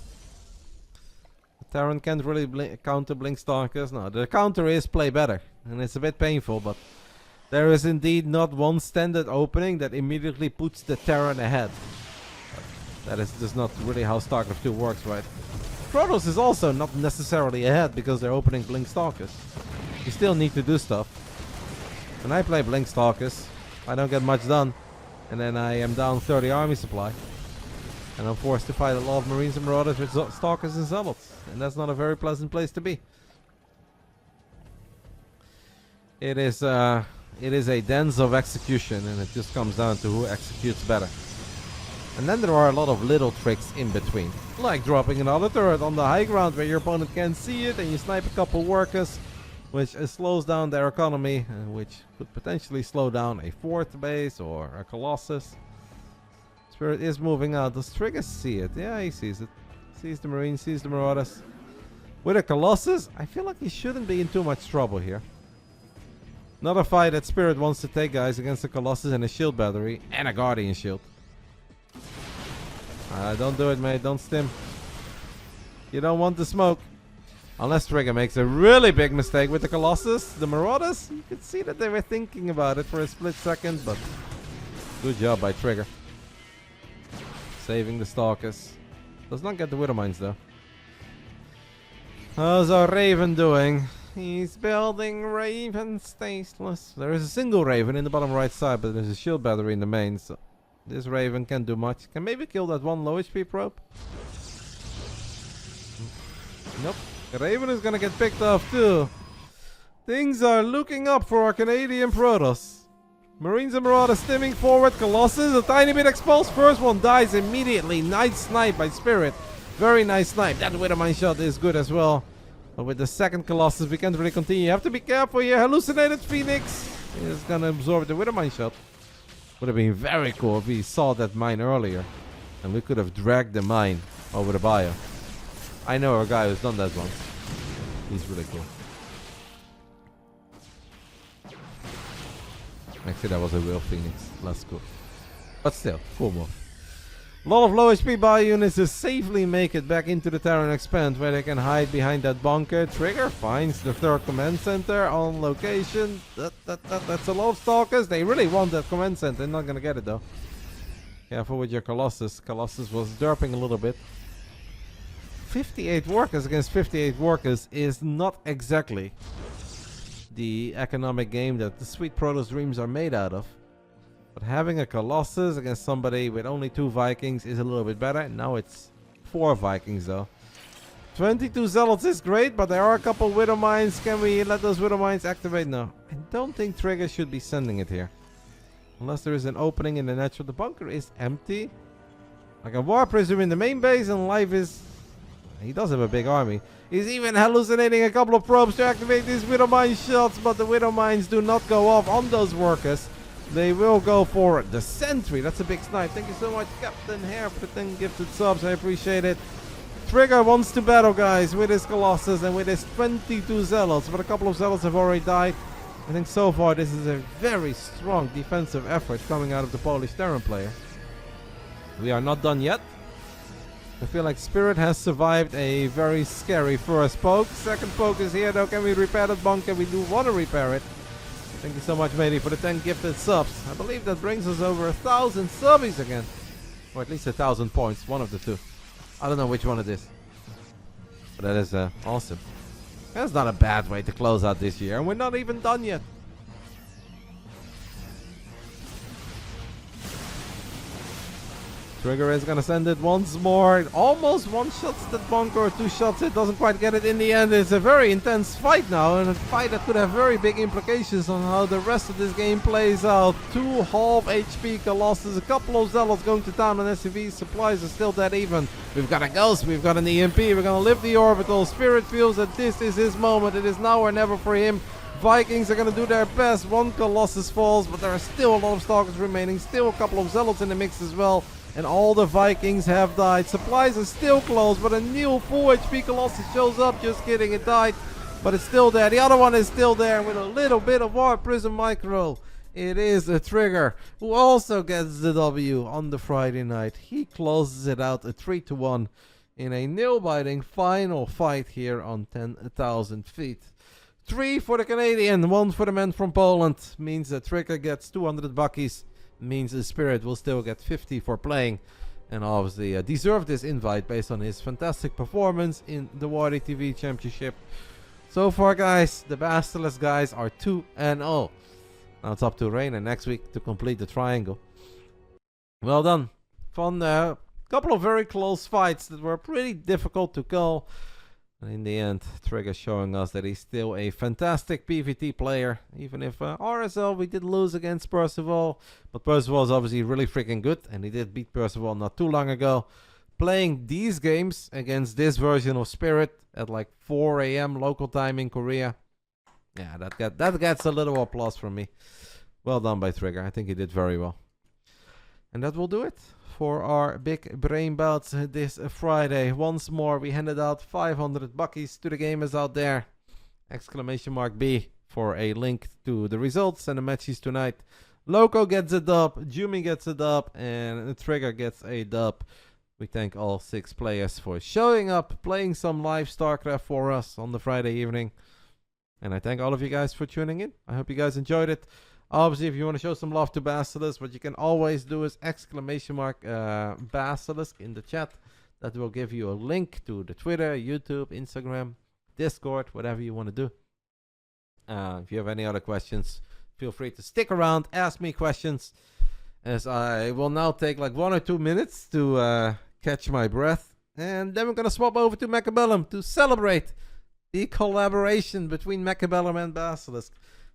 Terran can't really counter Blink Stalkers. No, the counter is play better, and it's a bit painful, but there is indeed not one standard opening that immediately puts the Terran ahead. That is just not really how StarCraft 2 works, right? Protoss is also not necessarily ahead because they're opening Blink Stalkers. You still need to do stuff. When I play Blink Stalkers, I don't get much done. And then I am down 30 army supply. And I'm forced to fight a lot of Marines and Marauders with Stalkers and Zealots. And that's not a very pleasant place to be. It is a dance of execution, and it just comes down to who executes better. And then there are a lot of little tricks in between. Like dropping another turret on the high ground where your opponent can't see it, and you snipe a couple workers, which slows down their economy, which could potentially slow down a 4th base or a Colossus. Spirit is moving out. Does Trigger see it? Yeah, he sees it. Sees the Marines, sees the Marauders. With a Colossus, I feel like he shouldn't be in too much trouble here. Another fight that Spirit wants to take, guys, against a Colossus and a shield battery and a Guardian shield. Don't do it, mate. Don't stim. You don't want the smoke. Unless Trigger makes a really big mistake with the Colossus. The Marauders, you could see that they were thinking about it for a split second, but good job by Trigger. Saving the Stalkers. Does not get the Widow Mines, though. How's our Raven doing? He's building Raven Staceless. There is a single Raven in the bottom right side, but there's a shield battery in the main, so this Raven can't do much. Can maybe kill that one low HP probe? Nope. The Raven is gonna get picked off too. Things are looking up for our Canadian Protoss. Marines and Marauders stimming forward. Colossus a tiny bit exposed. First one dies immediately. Nice snipe by Spirit. Very nice snipe. That Widowmine shot is good as well. But with the second Colossus, we can't really continue. You have to be careful here. Hallucinated Phoenix is gonna absorb the Widowmine shot. Would have been very cool if we saw that mine earlier. And we could have dragged the mine over the bio. I know a guy who's done that once. He's really cool. Actually, that was a real Phoenix. Less cool. But still, cool move. A lot of low HP bio units to safely make it back into the Terran Expand, where they can hide behind that bunker. Trigger finds the 3rd command center on location. That's a lot of Stalkers. They really want that command center. They're not gonna get it though. Careful with your Colossus. Colossus was derping a little bit. 58 workers against 58 workers is not exactly the economic game that the sweet Protoss dreams are made out of. But having a Colossus against somebody with only 2 Vikings is a little bit better. Now it's 4 Vikings though. 22 Zealots is great, but there are a couple Widow Mines. Can we let those Widow Mines activate? No. I don't think Trigger should be sending it here. Unless there is an opening in the natural. The bunker is empty. Like a War Prism in the main base, and life is... He does have a big army. He's even hallucinating a couple of probes to activate these Widow Mine shots, but the Widow Mines do not go off on those workers. They will go for the Sentry. That's a big snipe. Thank you so much, Captain Hare, for the 10 gifted subs. I appreciate it. Trigger wants to battle, guys, with his Colossus and with his 22 Zealots. But a couple of Zealots have already died. I think so far this is a very strong defensive effort coming out of the Polish Terran player. We are not done yet. I feel like Spirit has survived a very scary first poke. Second poke is here though. Can we repair that bunker? We do want to repair it. Thank you so much, matey, for the 10 gifted subs. I believe that brings us over 1,000 subbies again. Or at least 1,000 points. One of the two. I don't know which one it is. But that is awesome. That's not a bad way to close out this year. And we're not even done yet. Trigger is gonna send it once more. It almost one-shots that bunker, or 2 shots. It doesn't quite get it in the end. It's a very intense fight now, and a fight that could have very big implications on how the rest of this game plays out. 2 half HP Colossus, a couple of Zealots going to town on SCV. Supplies are still dead even. We've got a Ghost, we've got an EMP, we're gonna lift the orbital. Spirit feels that this is his moment. It is now or never for him. Vikings are gonna do their best. 1 Colossus falls, but there are still a lot of Stalkers remaining. Still a couple of Zealots in the mix as well. And all the Vikings have died. Supplies are still close, but a new full HP Colossus shows up. Just kidding, it died, but it's still there. The other one is still there with a little bit of War Prism Micro. It is a Trigger who also gets the W on the Friday night. He closes it out a 3-1 in a nail-biting final fight here on 10,000 feet. 3 for the Canadian, 1 for the man from Poland. Means that Trigger gets 200 buckies. Means the Spirit will still get 50 for playing. and obviously deserved this invite based on his fantastic performance in the Wardy TV Championship. So far, guys, the Basilisk guys are 2-0. Now it's up to Reina next week to complete the triangle. Well done. Fun. Couple of very close fights that were pretty difficult to call. And in the end, Trigger showing us that he's still a fantastic PvT player. Even if RSL, we did lose against Percival. But Percival is obviously really freaking good. And he did beat Percival not too long ago. Playing these games against this version of Spirit at like 4 a.m. local time in Korea. Yeah, that gets a little applause from me. Well done by Trigger. I think he did very well. And that will do it for our big brain bouts this Friday. Once more, we handed out 500 buckies to the gamers out there. !B for a link to the results and the matches tonight. Loco gets a dub, Jumi gets a dub, and Trigger gets a dub. We thank all 6 players for showing up, playing some live Starcraft for us on the Friday evening. And I thank all of you guys for tuning in. I hope you guys enjoyed it. Obviously, if you want to show some love to Basilisk, what you can always do is ! Basilisk in the chat. That will give you a link to the Twitter, YouTube, Instagram, Discord, whatever you want to do. If you have any other questions, feel free to stick around, ask me questions, as I will now take like 1 or 2 minutes to catch my breath. And then we're going to swap over to Mechabellum to celebrate the collaboration between Mechabellum and Basilisk.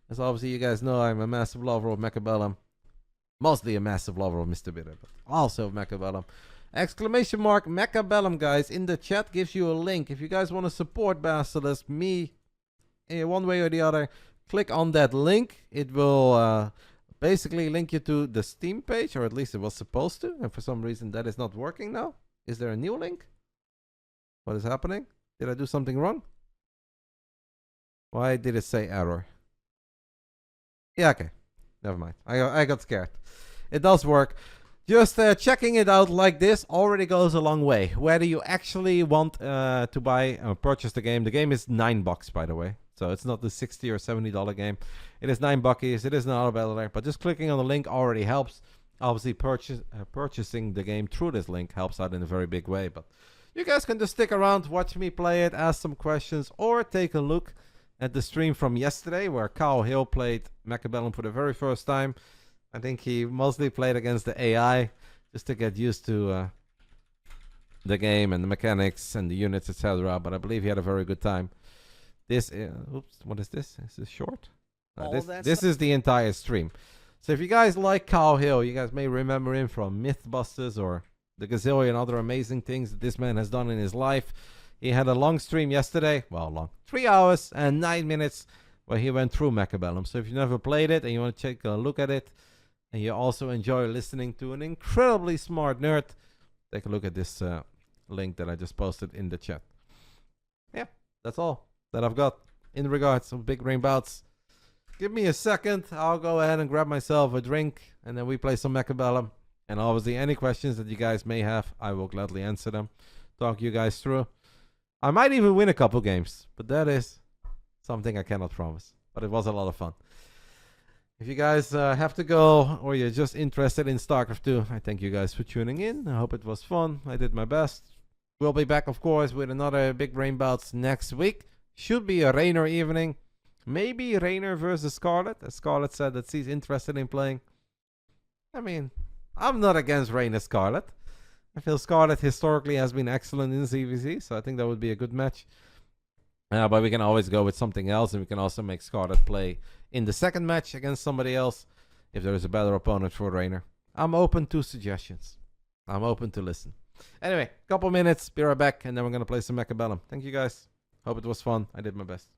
As obviously you guys know, I'm a massive lover of Mechabellum. Mostly a massive lover of Mr. Bitter, but also of Mechabellum. !Mechabellum, guys, in the chat gives you a link. If you guys want to support Basilisk, me, one way or the other, click on that link. It will basically link you to the Steam page, or at least it was supposed to. And for some reason that is not working now. Is there a new link? What is happening? Did I do something wrong? Why did it say error? Yeah, okay. Never mind. I got scared. It does work. Just checking it out like this already goes a long way. Whether you actually want to buy or purchase the game. The game is $9, by the way. So it's not the $60 or $70 game. It is $9. It is not better. But just clicking on the link already helps. Obviously, purchasing the game through this link helps out in a very big way. But you guys can just stick around, watch me play it, ask some questions, or take a look at the stream from yesterday where Kyle Hill played Mechabellum for the very first time. I think he mostly played against the AI just to get used to the game and the mechanics and the units, etc. But I believe he had a very good time. This, oops, what is this? Is this short? This is the entire stream. So if you guys like Kyle Hill, you guys may remember him from Mythbusters or the gazillion other amazing things that this man has done in his life. He had a long stream yesterday, well, long, 3 hours and 9 minutes, where he went through Mechabellum. So if you never played it and you want to take a look at it, and you also enjoy listening to an incredibly smart nerd, take a look at this link that I just posted in the chat. Yeah, that's all that I've got in regards to Big Brain Bouts. Give me a second, I'll go ahead and grab myself a drink, and then we play some Mechabellum. And obviously any questions that you guys may have, I will gladly answer them, talk you guys through. I might even win a couple games, but that is something I cannot promise. But it was a lot of fun. If you guys have to go, or you're just interested in Starcraft 2, I thank you guys for tuning in. I hope it was fun. I did my best. We'll be back, of course, with another Big Brain Bouts next week. Should be a Rainer evening. Maybe Rainer versus Scarlet, as Scarlet said that she's interested in playing. I mean, I'm not against Rainer Scarlet. I feel Scarlet historically has been excellent in CVC, so I think that would be a good match. But we can always go with something else, and we can also make Scarlet play in the second match against somebody else if there is a better opponent for Rainer. I'm open to suggestions. I'm open to listen. Anyway, couple minutes, be right back, and then we're going to play some Mechabellum. Thank you guys. Hope it was fun. I did my best.